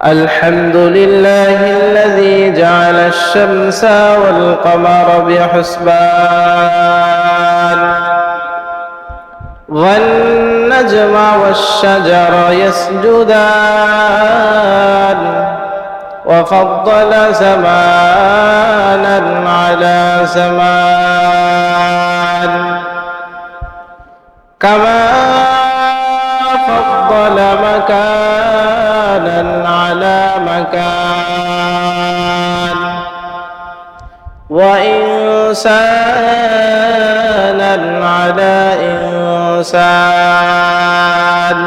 الحمد لله الذي جعل الشمس والقمر بحسبان والنجم والشجر يسجدان وفضل زمانا على زمان كما فضل مكانا على مكان وإنسانا على إنسان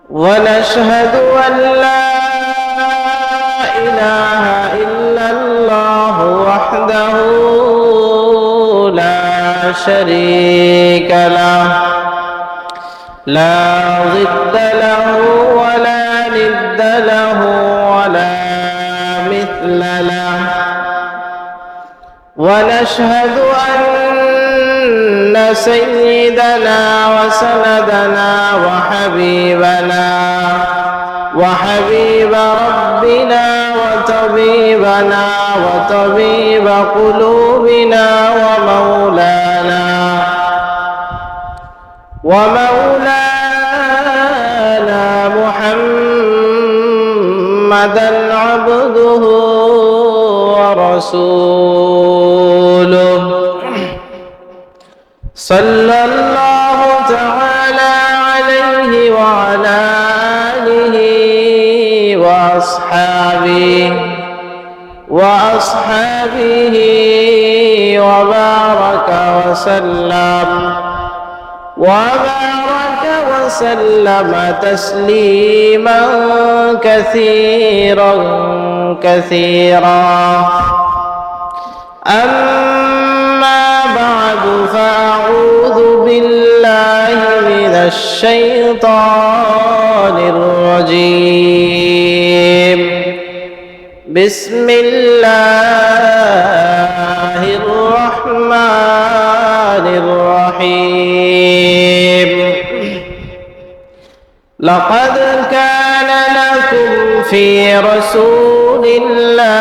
ونشهد أن لا إله إلا الله وحده لا شريك له لا ضد له ولا ند له ولا مثل له ونشهد أن سيدنا وسندنا وحبيب ربنا وطبيبنا وطبيب قلوبنا ومولانا محمدا عبده ورسوله صلى الله تعالى عليه وعلى آله وأصحابه وبارك وسلم تسليما كثيرا أما بعد فأعوذ بالله من الشيطان الرجيم بسم الله الرحمن الرحيم لقد كان لكم في رسول الله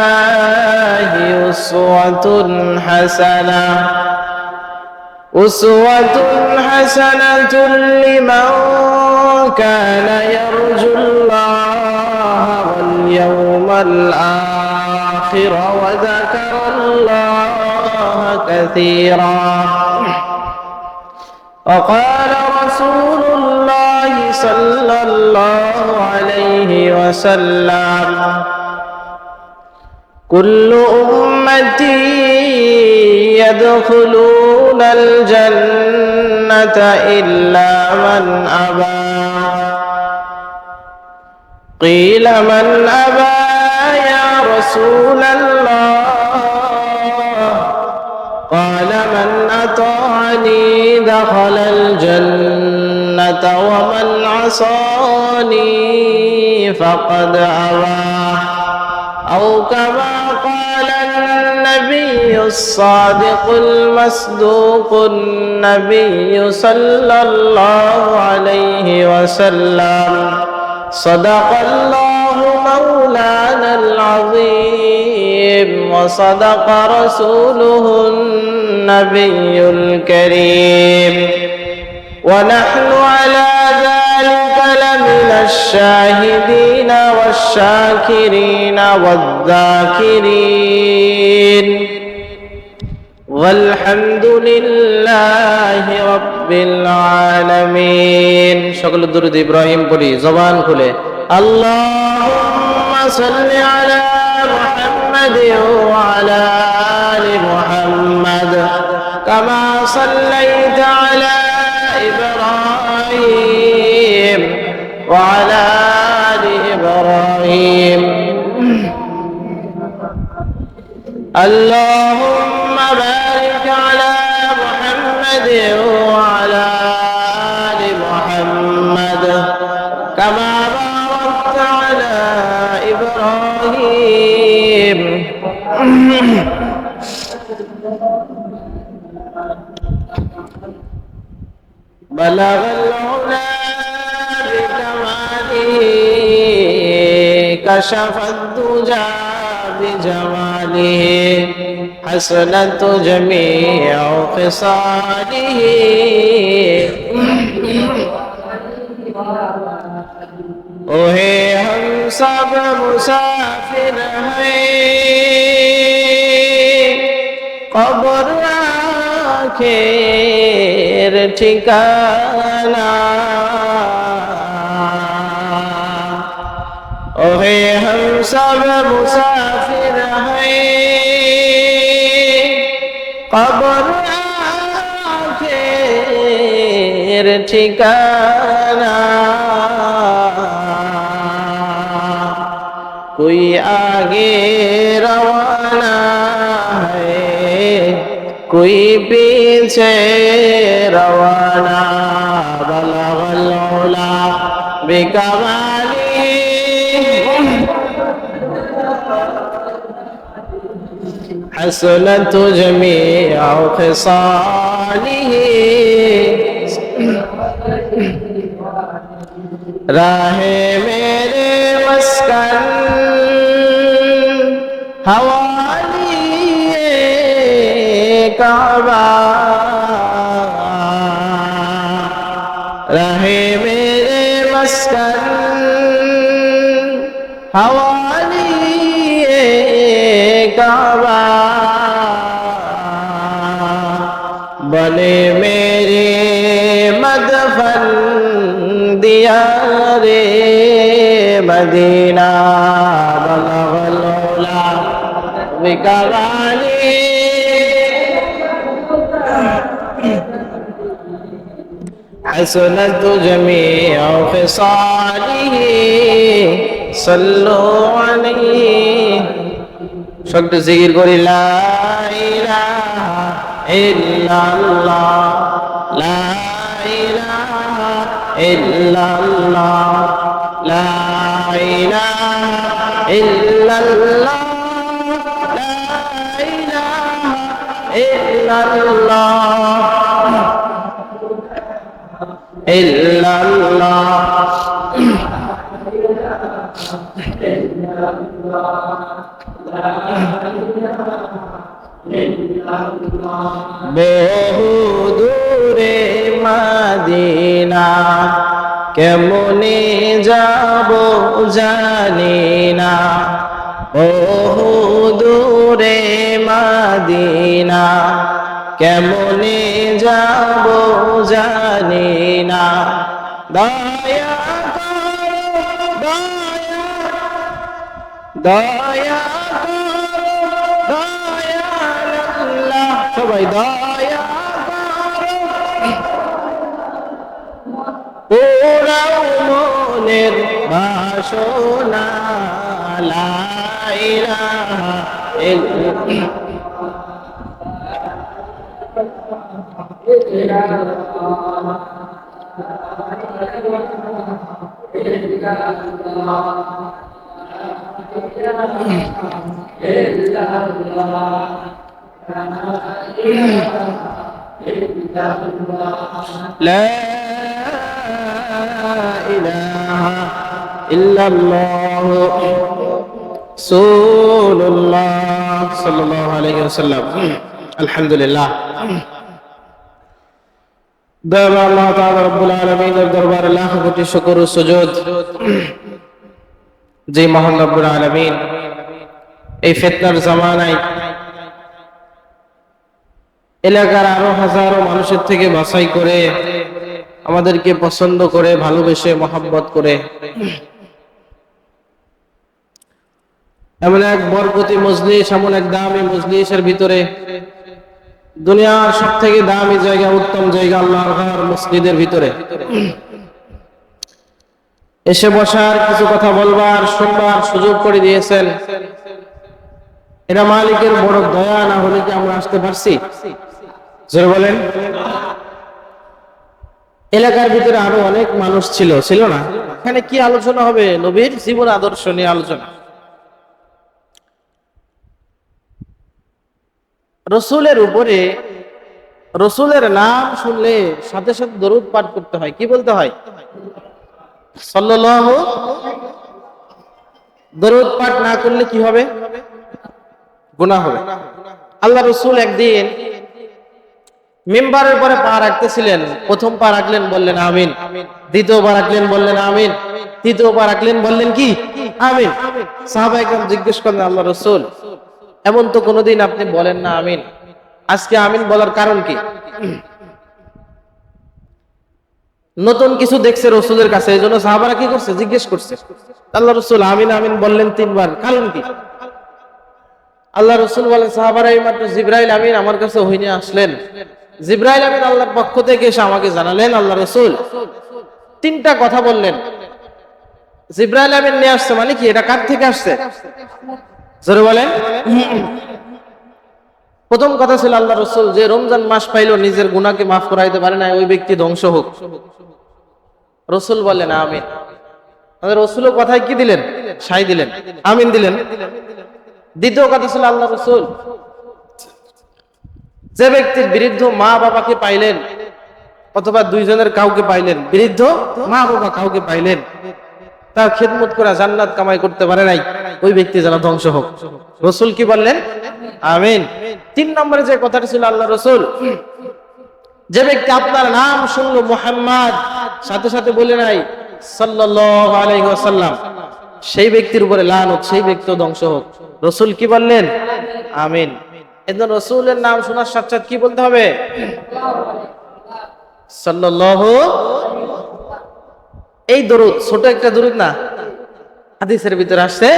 أسوة حسنة لمن كان يرجو الله واليوم الآخر وذكر الله كثيرا وقال رسول الله صلى الله عليه وسلم كل أمتي يدخلون الجنة إلا من أبى قيل من أبى يا رسول الله قال من أطاعني دخل الجنة ومن عصاني فقد أبى أو كما قال النبي الصادق المصدوق النبي صلى الله عليه وسلم صدق الله مولانا العظيم وصدق رسوله النبي الكريم ونحن على ذلك لمن الشاهدين والشاكرين والذاكرين والحمد لله رب العالمين شكل الدرود إبراهيم بولي زبان كله اللهم صل على محمد وعلى آل محمد كما صليت على إبراهيم وعلى آل إبراهيم اللهم بارك على محمد وعلى آل محمد كما باركت على إبراهيم بلغ العلا كشف الدجى بجماله حسنت جميع خصاله ओहे हम सब मुसाफिर हैं कब्र आखिर ठिकाना ओहे हम सब मुसाफिर हैं कब्र आखिर ठिकाना कोई आगे रवाना है कोई पीछे रवाना बलगल उला बिकमाली हसनत जमीअ खिसालिही राहे मेरे मस्कन हवाली काबा रहे मेरे मस्कन हवाली काबा बने मेरे मदफन दिया रे मदीना बलगल उला बिकमाली हसनत जमीअ खिसालिही सल्लु अलैहि শক্ত জিকির করি লা ইলাহা ইল্লাল্লাহ লা ইলাহা ইল্লাল্লাহ লা ইলাহা ইল্লাল্লাহ লা ইলাহা ইল্লাল্লাহ ইল্লাল্লাহ বহু দূরে মদিনা কেমনে যাব জানি না বহু দূরে মদিনা কেমনে যাব জানি না দয়া দয়া দয়াল্লাহ সবাই দয়া পুরাও মনের বাসনা লা ইলাহা لا إله إلا الله رسول الله صلى الله عليه وسلم الحمد لله دعا الله تعالى رب العالمين দরবার লাখ কোটি শুকর ও সুজুদ যে মহান রব্বুল আলামিন এই ফিতনার জামানায় এলাকার আরো হাজারো মানুষের থেকে বাছাই করে আমাদেরকে পছন্দ করে ভালোবেসে মহব্বত করে এমন এক বরকতি মজলিস এমন এক দামি মজলিসের ভিতরে দুনিয়ার সব থেকে দামি জায়গা উত্তম জায়গা আল্লাহর ঘর মসজিদের ভিতরে এসে বসার কিছু কথা বলবার শুনবার সুযোগ করে দিয়েছেন এরা মালিকের বড় দয়া না হলে কি আমরা আসতে পারছি জোরে বলেন এলাকার ভিতরে আরো অনেক মানুষ ছিল না এখানে কি আলোচনা হবে নবীর জীবন আদর্শ নিয়ে আলোচনা রসুলের উপরে রসুলের নাম শুনলে সাথে সাথে দরুদ পাঠ করতে হয় কি বলতে হয় সাল্লাল্লাহু দরুদ পাঠ না করলে কি হবে? গুনাহ হবে। আল্লাহ রাসূল একদিন মিম্বারের পরে পা রাখতেছিলেন, প্রথম পা রাখলেন বললেন আমিন, দ্বিতীয় পা রাখলেন বললেন আমিন, তৃতীয় পা রাখলেন বললেন কি আমিন। সাহাবায়ে কেরাম জিজ্ঞেস করলেন আল্লাহ রাসূল, এমন তো কোনোদিন আপনি বলেন না আমিন, আজকে আমিন বলার কারণ কি? নতুন কিছু দেখছে রাসূলের কাছে, এইজন্য সাহাবারা কি করছে? জিজ্ঞেস করছে। আল্লাহ রাসূল আমিন আমিন বললেন 3 বার, কারণ কি? আল্লাহ রাসূল বলেন, সাহাবারা এইমাত্র জিবরাইল আমিন আমার কাছে ওহী নিয়ে আসলেন। জিবরাইল আমিন আল্লাহর পক্ষ থেকে এসে আমাকে জানালেন আল্লাহ রাসূল 3টা কথা বললেন। জিবরাইল আমিন নিয়ে আসছে মানে কি? এটা কার থেকে আসছে? জোরে বলেন। প্রথম কথা ছিল আল্লাহ রাসূল যে রমজান মাস পাইলো নিজের গুনাহকে মাফ করাইতে পারে না, ওই ব্যক্তি ধ্বংস হোক। রাসূল বলেন আমিন। আমাদের রাসূলও কথায় কি দিলেন? সাই দিলেন, আমিন দিলেন। দ্বিতীয় কথা ছিল আল্লাহ রাসূল যে ব্যক্তির বৃদ্ধ মা বাবাকে পাইলেন অথবা দুইজনের কাউকে পাইলেন, বৃদ্ধ মা বাবা কাউকে পাইলেন, তার খেদমত করা জান্নাত কামাই করতে পারে নাই, ওই ব্যক্তি যেন ধ্বংস হোক। রাসূল কি বললেন? আমিন। 3 নম্বরে যে কথাটা ছিল আল্লাহ রাসূল যে ব্যক্তি আপনার নাম শুনলো মুহাম্মদ, সাথে সাথে বলে নাই সাল্লাল্লাহু আলাইহি ওয়াসাল্লাম, সেই ব্যক্তির উপরে লানত, সেই ব্যক্তিও ধ্বংস হোক। রাসূল কি বললেন? আমিন। এজন্য রাসূলের নাম শোনার সাথে সাথে কি বলতে হবে? সাল্লাল্লাহু। এই দরুদ ছোট একটা দরুদ না, হাদিসের ভিতরে আসছে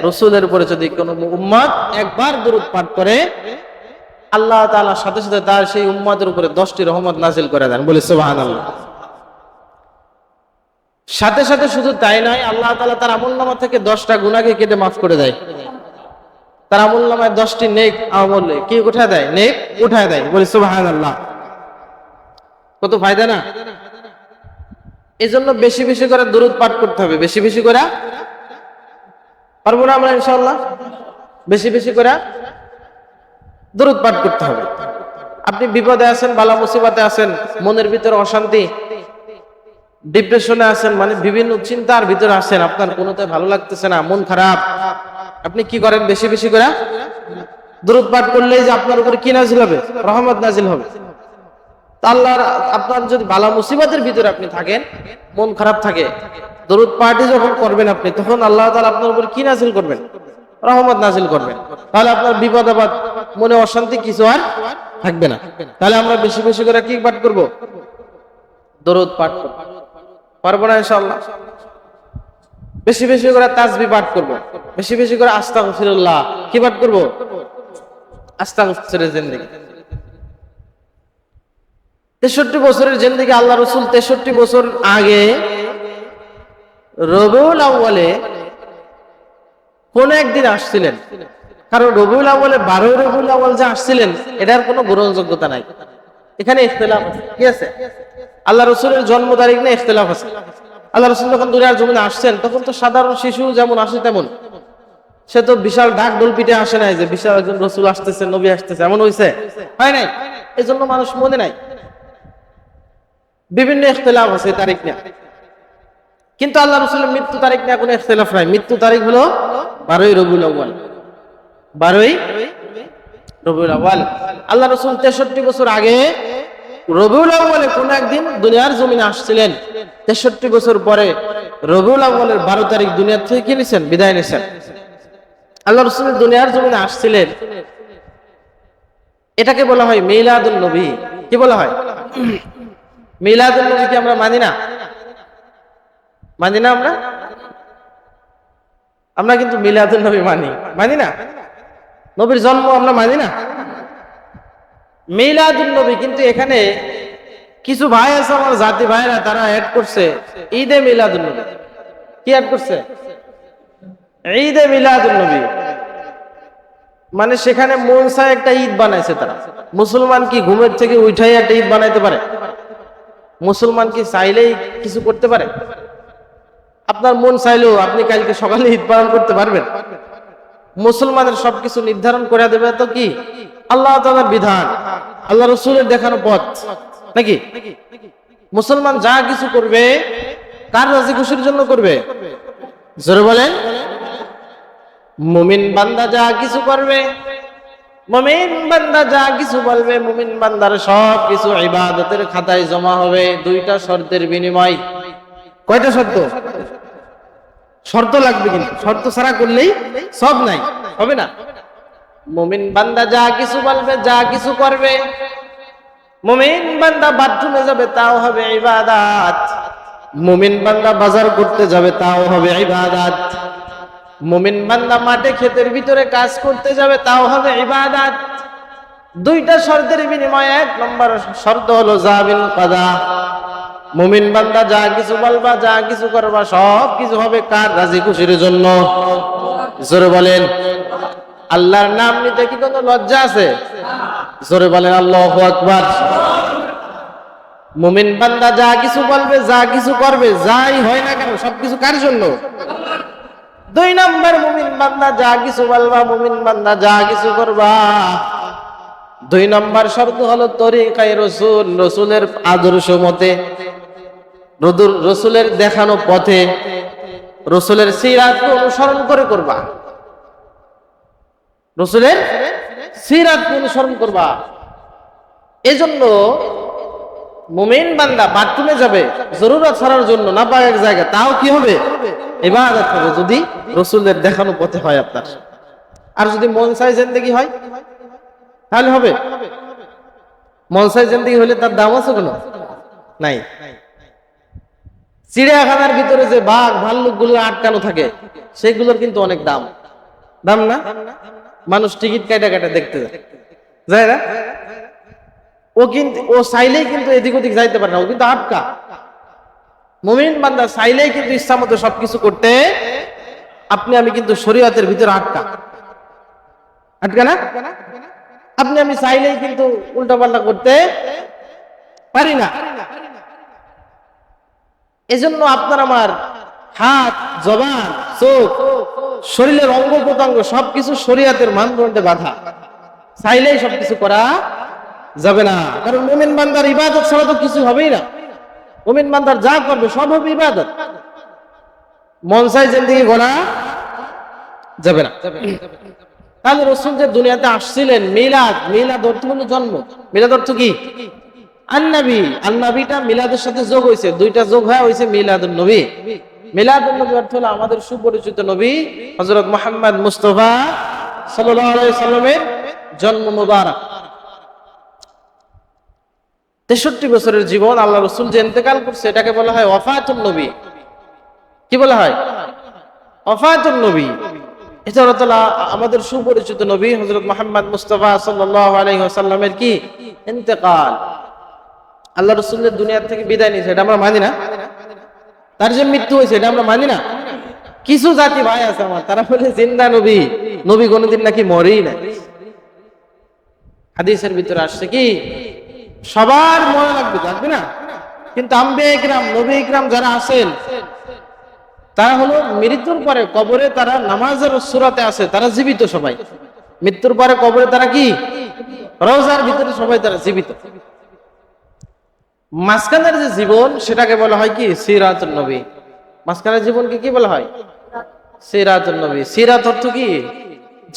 রাসূলের উপরে যদি কোনো উম্মত একবার দরুদ পাঠ করে আল্লাহ তাআলা সাথে সাথে তার সেই উম্মতের উপরে 10টি রহমত নাযিল করে দেন। বলে সুবহানাল্লাহ। সাথে সাথে শুধু তাই নয়, আল্লাহ তাআলা তার আমলনামা থেকে 10টা গুনাহকে কেটে মাফ করে দেয়। তার আমলনামায় 10টি নেক আমল কি উঠায় দেয়? নেক উঠায় দেয়। বলে সুবহানাল্লাহ। কত ফায়দা না? এজন্য বেশি বেশি করে দরুদ পাঠ করতে হবে। বেশি বেশি করে পারবো না আমরা ইনশাআল্লাহ? বেশি বেশি করে দরুদ পাঠ করতে হবে। আপনি বিপদে আছেন, বালা মুসিবতে আছেন, মনের ভিতরে অশান্তি, ডিপ্রেশনে আছেন, মানে বিভিন্ন চিন্তার ভিতরে আছেন, আপনার কোনোতে ভালো লাগতেছে না, মন খারাপ, আপনি কি করেন? বেশি বেশি করে দরুদ পাঠ করলেই যে আপনার উপরে কি নাজিল হবে? রহমত নাজিল হবে। আল্লাহর আপনার যদি বালা মুসিবতের ভিতরে আপনি থাকেন, মন খারাপ থাকে, দরুদ পাঠই যখন করবেন আপনি, তখন আল্লাহ তাআলা আপনার উপর কি নাজিল করবেন? রহমত নাজিল করবেন। তাহলে আপনার বিপদ আপদ, মনে অশান্তি কিছু আর থাকবে না। তাহলে আমরা বেশি বেশি করে কি পাঠ করব? দরুদ পাঠ করব। পারবো না ইনশাআল্লাহ? বেশি বেশি করে তাসবিহ পাঠ করব, বেশি বেশি করে আস্তাগফিরুল্লাহ কি পাঠ করব? আস্তাগফিরের জিন্দেগি। 63 বছরের জিন্দেগি আল্লাহ রাসূল 63 বছর আগে রবিউল আউয়ালে কোন একদিন আসছিলেন। কারণ রবিউল আউয়ালে 12 রবিউল আউয়াল যে আসছিলেন এটার কোনো গ্রহণযোগ্যতা নাই। এখানে ইখতিলাফ আছে। কি আছে? আল্লাহ রাসূলের জন্ম তারিখ নিয়ে ইখতিলাফ আছে। আল্লাহ রাসূল যখন দুনিয়ার জমিনে আসছেন তখন তো সাধারণ শিশু যেমন আসে তেমন, সে তো বিশাল ঢাক ঢোল পিটে আসে নাই যে বিশাল একজন রাসূল আসতেছে, নবী আসতেছে, এমন হইছে? হয় নাই। এজন্য মানুষ মনে নাই। বিভিন্ন ইখতিলাফ আছে তারিখ নিয়ে, কিন্তু আল্লাহ রাসূলের মৃত্যু তারিখ নিয়ে কোনো ইখতিলাফ নাই। মৃত্যু তারিখ হলো 12 রবিউল আউয়াল। 12 রবিউল আউয়াল। আল্লাহ রাসূল 63 বছর আগে রবিউল আউয়ালে কোন একদিন দুনিয়ার জমিনে আসছিলেন। 63 বছর পরে রবিউল আউয়ালের 12 তারিখ দুনিয়া থেকে কি নিছেন? বিদায় নিছেন। আল্লাহ রাসূল দুনিয়ার জমিনে আসছিলেন, এটাকে বলা হয় মিলাদুন নবী। কি বলা হয়? মিলাদুন নবী। কি আমরা মানি না? মানি না আমরা? আমরা কিন্তু মিলাদুন নবী মানি না? নবীর জন্ম আমরা মানি না? মিলাদুন নবী। কিন্তু এখানে কিছু ভাই আছে আমার জাতি ভাইরা, তারা অ্যাড করছে ঈদে মিলাদুন নবী। কি অ্যাড করছে? ঈদে মিলাদুন নবী। মানে সেখানে মন চায় একটা ঈদ বানাইছে তারা। মুসলমান কি ঘুমের থেকে উঠাই একটা ঈদ বানাইতে পারে? মুসলমান কি চাইলেই কিছু করতে পারে? আপনার মন চাইলেও আপনি কালকে সকালে ঈদ পালন করতে পারবেন? মুসলমানের সবকিছু নির্ধারণ করে দেবে তো কি? আল্লাহ তাআলার বিধান, আল্লাহ রাসূলের দেখানো পথ, নাকি? মুসলমান যা কিছু করবে কার রাজি খুশির জন্য করবে? জোরে বলেন। মুমিন বান্দা যা কিছু করবে, মুমিন বান্দা যা কিছু বলবে, মুমিন বান্দার সব কিছু ইবাদতের খাতায় জমা হবে দুইটা শর্তের বিনিময়। কয়টা শর্ত? শর্ত লাগবে, কিন্তু শর্ত ছাড়া করলেই সব নাই, হবে না। মুমিন বান্দা যা কিছু বলবে, যা কিছু করবে, মুমিন বান্দা বাথরুমে যাবে তাও হবে ইবাদত, মুমিন বান্দা বাজার করতে যাবে তাও হবে ইবাদত, মুমিন বান্দা মাঠে ক্ষেতের ভিতরে কাজ করতে যাবে তাও হবে ইবাদত। দুইটা শর্তের বিনিময়ে এক নম্বর শর্ত হলো জাবিল কাদা। মুমিন বান্দা যা কিছু বলবা, যা কিছু করবা, সব কিছু হবে কার? রাজি খুশির জন্য। জোরে বলেন, আল্লাহর নাম নিতে কি কোনো লজ্জা আছে? জোরে বলেন আল্লাহু আকবার। মুমিন বান্দা যা কিছু বলবে, যা কিছু করবে, যাই হয় না কেন, সবকিছু কার জন্য? দুই নম্বর, মুমিন বান্দা যা কিছু বলবা, মুমিন বান্দা যা কিছু করবা, দুই নম্বর শর্ত হলো তরিকায়ে রাসূল, রাসূলের আদর্শ মতে, রাসূলের দেখানো পথে, রাসূলের সিরাতকে অনুসরণ করে করবা, রাসূলের সিরাতকে অনুসরণ করবা। এজন্য মুমিন বান্দা বাথরুমে যাবে জরুরত ছাড়ার জন্য, না পাক এক জায়গা, তাও কি হবে? ইবাদত হবে, যদি রাসূলের দেখানো পথে হয় আপনার। আর যদি মন চাই জিন্দেগি হয় তাহলে হবে? মন চাই জিন্দেগি হলে তার দাম আছে কোনো? নাই। চিড়িয়াখানার ভিতরে যে বাঘ ভাল্লুক গুলো আটকানো থাকে, সেগুলোর কিন্তু অনেক দাম, দাম না? মানুষ টিকিট কাটা কাটা দেখতে যায় না? ও কিন্তু ও চাইলেই কিন্তু এদিক ওদিক যাইতে পারে না, ও কিন্তু আটকা। মুমিন বান্দা চাইলেই কিন্তু ইচ্ছা মতো সবকিছু করতে, আপনি আমি কিন্তু শরীয়তের ভিতরে আটকা, আটকা না? আপনি আমি চাইলেই কিন্তু উল্টা পাল্টা করতে পারি না। এজন্য আপনার আমার হাত, জবান, চোখ, শরীরের অঙ্গ প্রত্যঙ্গ সবকিছু শরীয়তের মানদণ্ডে বাঁধা, চাইলেই সবকিছু করা যাবে না। কারণ মুমিন বান্দার ইবাদত ছাড়া তো কিছু হবেই না। মুমিন বান্দার যা করবে সব হবে ইবাদত, মন চাই জিন্দেগি গড়া যাবে না। তাহলে রাসূল যে দুনিয়াতে আসছিলেন, মিলাদ, মিলাদ অর্থ হলো জন্ম। মিলাদ অর্থ কি? আন-নবী। আন-নবীটা মিলাদের সাথে যোগ হয়েছে, দুইটা যোগ হয়ে হয়েছে মিলাদুন নবী। মিলাদুন নবী অর্থ হলো আমাদের সুপরিচিত নবী হযরত মুহাম্মদ মুস্তাফা সাল্লাল্লাহু আলাইহি সাল্লামের জন্ম মুবারক। 63 বছরের জীবন, আল্লাহ রাসূল যে ইন্তেকাল করছে এটাকে বলা হয় ওয়াফাতুন নবী। কি বলা হয়? ওয়াফাতুন নবী। এটা হলো আমাদের সুপরিচিত নবী হযরত মুহাম্মদ মুস্তাফা সাল্লাল্লাহু আলাইহি ওয়াসাল্লামের কি ইন্তেকাল। আল্লাহ রাসূলের দুনিয়া থেকে বিদায় নিয়েছে, এটা আমরা মানি না। তার যে মৃত্যু হয়েছে এটা আমরা মানি না। কিছু জাতি ভাই আছে আমার, তারা বলে জিন্দা নবী, নবী কোনোদিন নাকি মরেই না। হাদিসের ভিতরে আসছে কি সবার মনে লাগবে, লাগবে না? কিন্তু আম্বিয়া ইকরাম, নবী ইকরাম যারা আছেন, তারা হলো মৃত্যুর পরে কবরে তারা নামাজের সূরাতে আছে, তারা জীবিত সবাই। মৃত্যুর পরে কবরে তারা কি? রওজার ভিতরে সবাই তারা জীবিত। মাঝখানের যে জীবন সেটাকে বলা হয় কি? সিরাতুন নবী। মাঝখানের জীবনকে কি বলা হয়? সিরাতুন নবী। সিরাত অর্থ কি?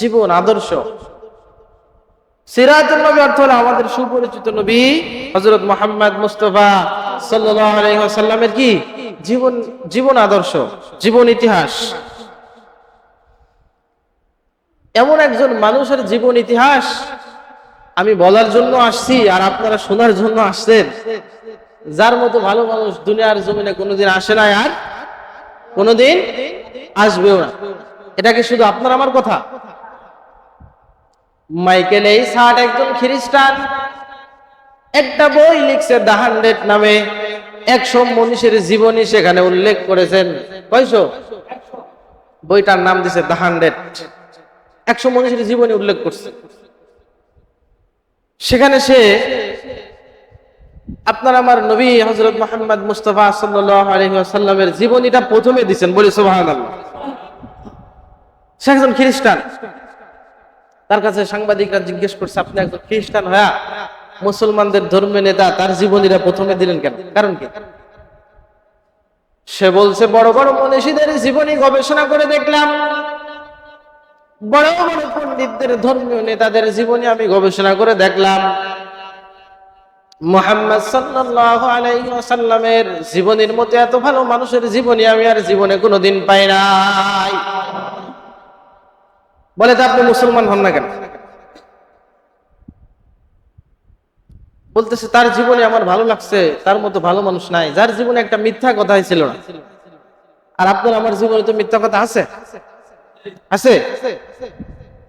জীবন, আদর্শ। সিরাতুন নবী অর্থ হলো আমাদের সুপরিচিত নবী হযরত মুহাম্মদ মুস্তাফা সাল্লাল্লাহু আলাইহি ওয়াসাল্লামের কি জীবন, জীবন আদর্শ, জীবন ইতিহাস। এমন একজন মানুষের জীবন ইতিহাস আমি বলার জন্য আসছি, আর আপনারা শোনার জন্য আসছেন, যার মতো ভালো মানুষ দুনিয়ার জমিনে কোনোদিন আসে নাই, আর কোনোদিন আসবেও না। এটা কি শুধু আপনার আমার কথা? মাইকেল এইসার্ট একজন খ্রিস্টান একটা বই লিখছে দ্য 100 নামে। 100 মনীষীর জীবনী সেখানে উল্লেখ করেছেন। কয়শো? বইটার নাম দিছে দ্য 100। 100 মনীষীর জীবনী উল্লেখ করছে। সেখানে সে আপনার আমার নবী হযরত মুহাম্মদ মুস্তাফা সাল্লাল্লাহু আলাইহি ওয়াসাল্লামের জীবনীটা প্রথমে দিবেন, বলি সুবহানাল্লাহ। সে একজন খ্রিস্টান। তার কাছে সাংবাদিকরা জিজ্ঞেস করছে, আপনি একজন খ্রিস্টান হয়া মুসলমানদের ধর্মের নেতা, তার জীবনীরা প্রথমে দিলেন কেন? কারণ কি? সে বলছে, বড় বড় মনীষীদের জীবনী গবেষণা করে দেখলাম, বড় বড় পণ্ডিতদের, ধর্মীয় নেতাদের জীবনে আমি গবেষণা করে দেখলাম, মুহাম্মদ সাল্লাল্লাহু আলাইহি ওয়াসাল্লামের জীবনের মতো এত ভালো মানুষের জীবনী আমি আর জীবনে কোনোদিন পাই নাই। বলে তো আপনি মুসলমান হন না কেন? বলতেছে তার জীবনে আমার ভালো লাগছে, তার মতো ভালো মানুষ নাই, যার জীবনে একটা মিথ্যা কথাই ছিল না। আর আপনার আমার জীবনে তো মিথ্যা কথা আছে, আছে।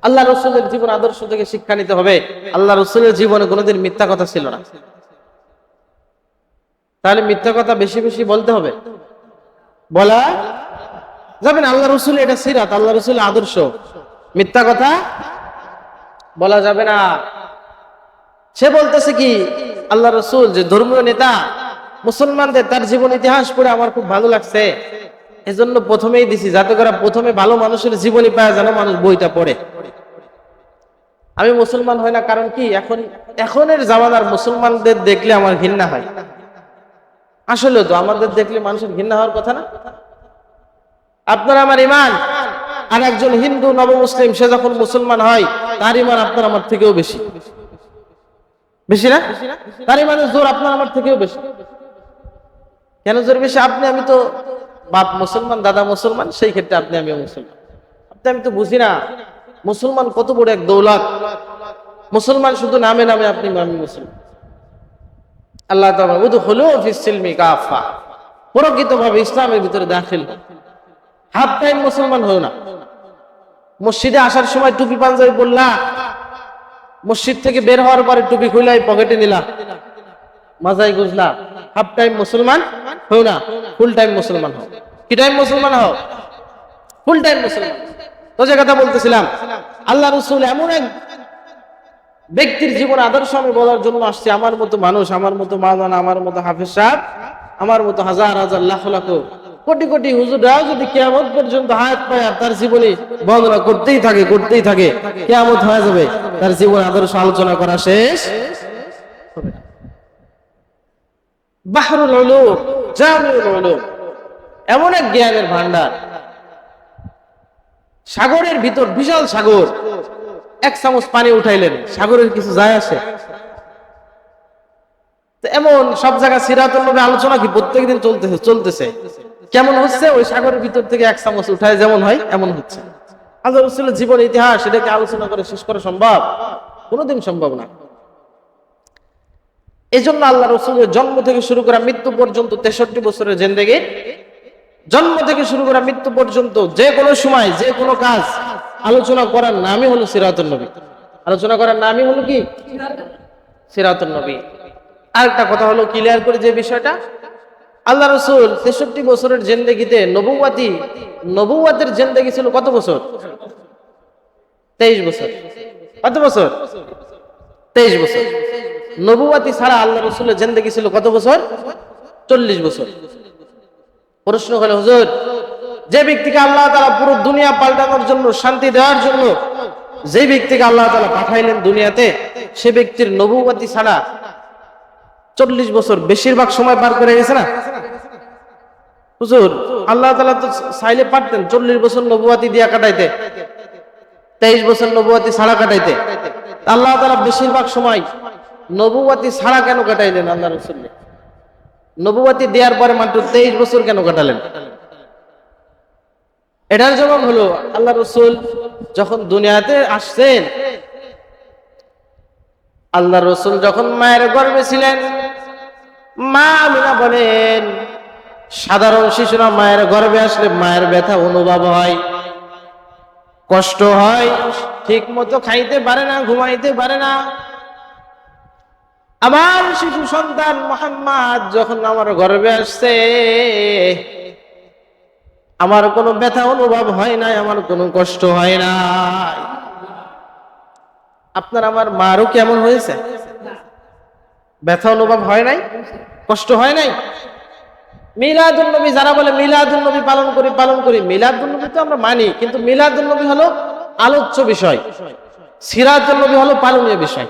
আল্লাহ রসুলের জীবন আদর্শ থেকে শিক্ষা নিতে হবে। আল্লাহ রসুলের জীবনে কোনোদিন মিথ্যা কথা ছিল না। তাহলে মিথ্যা কথা বেশি বেশি বলতে হবে, বলা যাবে না। আল্লাহ রসুল এটা সিরাত, আল্লাহ রসুল আদর্শ, মিথ্যা কথা বলা যাবে না। সে বলতেছে কি, আল্লাহ রসুল যে ধর্মীয় নেতা মুসলমানদের, তার জীবন ইতিহাস পড়ে আমার খুব ভালো লাগছে, এজন্য প্রথমেই দিছি, যাতে করে প্রথমে ভালো মানুষের জীবনী পায় যেন মানুষ বইটা পড়ে। আমি মুসলমান হই না, কারণ কি, এখনের জামানার মুসলমানদের দেখলে আমার ঘৃণা হয়। আসলে তো আমাদের দেখলে মানুষের ঘৃণা হওয়ার কথা না। আপনার আমার ইমান, আর একজন হিন্দু নবমুসলিম সে যখন মুসলমান হয়, তার ইমান আপনার আমার থেকেও বেশি, বেশি না? তার ইমানের জোর আপনার আমার থেকেও বেশি। কেন জোর বেশি? আপনি আমি তো বাপ মুসলমান, দাদা মুসলমান, সেই ক্ষেত্রে আপনি আমিও মুসলমান। আপনি আমি তো বুঝি না মুসলমান কত বড় এক দৌলত। মুসলমান শুধু নামে নামে, আপনি আমি মুসলমান। আল্লাহ তাআলা উদখুলু ফিস সিলমি কাফা, প্রকৃতভাবে ইসলামের ভিতরে দাখিল। হাফ টাইম মুসলমান হও না। মসজিদে আসার সময় টুপি পাঞ্জাবি পরলা, মসজিদ থেকে বের হওয়ার পরে টুপি খুলাই পকেটে নিলা, মাজাই গুজলা, হাফ টাইম মুসলমান হও না, ফুল টাইম মুসলমান হও। কি টাইম মুসলমান হও? ফুল টাইম মুসলমান। তো যে কথা বলতেছিলাম, আল্লাহ রাসূল এমন এক ব্যক্তির জীবন আদর্শ আমি বলার জন্য আসছি। আমার মতো মানুষ, আমার মতো মাওলানা, আমার মতো হাফেজ সাহেব, আমার মতো হাজার হাজার লাখ লাখ কোটি কোটি হুজুররাও যদি কিয়ামত পর্যন্ত হায়াত পায় আর তার জীবনী বর্ণনা করতেই থাকে, করতেই থাকে, কিয়ামত হয়ে যাবে, তার জীবন আদর্শ আলোচনা করা শেষ হবে না। বাহরুল উলুম, জামিউল উলুম, এমন এক জ্ঞানের ভান্ডার, সাগরের ভিতর বিশাল সাগর, এক চামচ পানি উঠাইলেন, সাগরের কিছু যায় আসে? এমন সব জায়গায় সিরাতুল নবী আলোচনা কি প্রত্যেকদিন চলতেছে। কেমন হচ্ছে? ওই সাগরের ভিতর থেকে এক চামচ উঠায় যেমন হয় এমন হচ্ছে। আল্লাহ রাসূলের জীবন ইতিহাস এটাকে আলোচনা করে শেষ করা সম্ভব? কোনোদিন সম্ভব না। এই জন্য আল্লাহ রাসূলের জন্ম থেকে শুরু করা মৃত্যু পর্যন্ত 63 বছরের জিন্দেগি, জন্ম থেকে শুরু করা মৃত্যু পর্যন্ত যে কোনো সময় যে কোনো কাজ আলোচনা করার নামই হলো সিরাতুল নবী। আলোচনা করার নামই হলো কি? সিরাতুল নবী। আরেকটা কথা হলো ক্লিয়ার করে যে বিষয়টা, আল্লাহ রাসূল 63 বছরের জিন্দেগিতে নবুওয়াতের জিন্দেগি ছিল কত বছর? 23 বছর। কত বছর? 23 বছর। নবুওয়াতি ছাড়া আল্লাহ রাসূলের জিন্দেগি ছিল কত বছর? 40 বছর। প্রশ্ন হলো, হুজুর, যে ব্যক্তিকে আল্লাহ তাআলা পুরো দুনিয়া পাল্টানোর জন্য, শান্তি দেওয়ার জন্য যে ব্যক্তিকে আল্লাহ তাআলা পাঠাইলেন দুনিয়াতে, সে ব্যক্তির নবুওয়াতি ছাড়া 40 বছর বেশিরভাগ সময় পার করে গেছে না? হুজুর, আল্লাহ তাআলা তো চাইলে পারতেন 40 বছর নবুওয়াতি দিয়া কাটাইতে, 23 বছর নবুওয়াতি ছাড়া কাটাইতে। আল্লাহ তাআলা বেশিরভাগ সময় নবুওয়াতি ছাড়া কেন কাটাইলেন? আল্লাহ রাসূল নবুওয়াতি দেওয়ার পরে মাত্র 23 বছর কেন কাটালেন? এটার জবাব হলো, আল্লাহ রাসূল যখন দুনিয়াতে আসছেন, আল্লাহ রাসূল যখন মায়ের গর্ভে ছিলেন, মা আমিনা বলেন, সাধারণ শিশুরা মায়ের গর্ভে আসলে মায়ের ব্যথা অনুভব হয়, কষ্ট হয়, ঠিক মতো খাইতে পারে না, ঘুমাইতে পারে না। আমার শিশু সন্তান মুহাম্মদ যখন আমার গর্ভে আসছে, আমার কোনো ব্যথা অনুভব হয় নাই, আমার কোনো কষ্ট হয় নাই। আপনার আমার মারও কেমন হয়েছে? ব্যথা অনুভব হয় নাই, কষ্ট হয় নাই। মিলাদুন নবী, যারা বলে মিলাদুন নবী পালন করি, মিলাদুন নবী তো আমরা মানি, কিন্তু মিলাদুন নবী হলো আলোচ্য বিষয়, সিরাতুন নবী হলো পালনীয় বিষয়।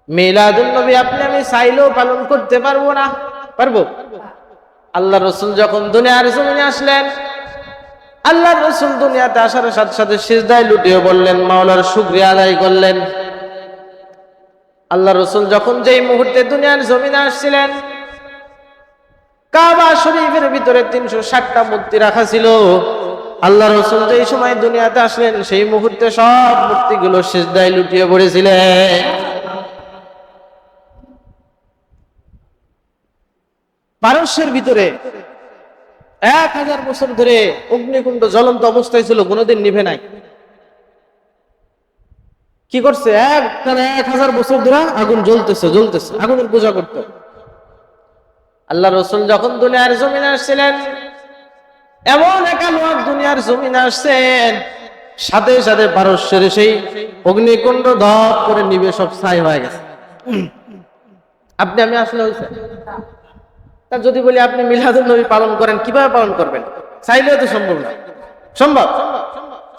মিলাদুন নবী আপনি আমি চাইলেও পালন করতে পারবো না, পারবো? আল্লাহ রাসূল যখন দুনিয়ার জমিনে আসলেন, আল্লাহর রাসূল দুনিয়াতে আসার সাথে সাথে সিজদায় লুটিয়ে বললেন, মাওলার শুকরিয়া আদায় করলেন। আল্লাহর রাসূল যখন যেই মুহূর্তে দুনিয়ার জমিনে আসছিলেন, কাবা শরীফের ভিতরে 360টা মূর্তি রাখা ছিল। আল্লাহর রাসূল যেই সময় দুনিয়াতে আসলেন, সেই মুহূর্তে সব মূর্তিগুলো সিজদায় লুটিয়ে পড়েছিলেন। পারস্যের ভিতরে 1000 বছর ধরে অগ্নিকুণ্ড জ্বলন্ত অবস্থায় ছিল, কোনোদিন নিভে নাই। কি করছে? 1000 বছর ধরে আগুন জ্বলতেছে, আগুনের পূজা করত। আল্লাহ রাসূল যখন দুনিয়ার জমিনে আসছিলেন, এমন একা লোক দুনিয়ার জমিনে আসছেন, সাথে সাথে পারস্যের সেই অগ্নিকুণ্ড ধপ করে নিভে সব ছাই হয়ে গেছে। আপনি আমি আসলে হয়েছে। তা যদি বলি আপনি মিলাদুন নবী পালন করেন, কিভাবে পালন করবেন? চাইলেও তো সম্ভব না।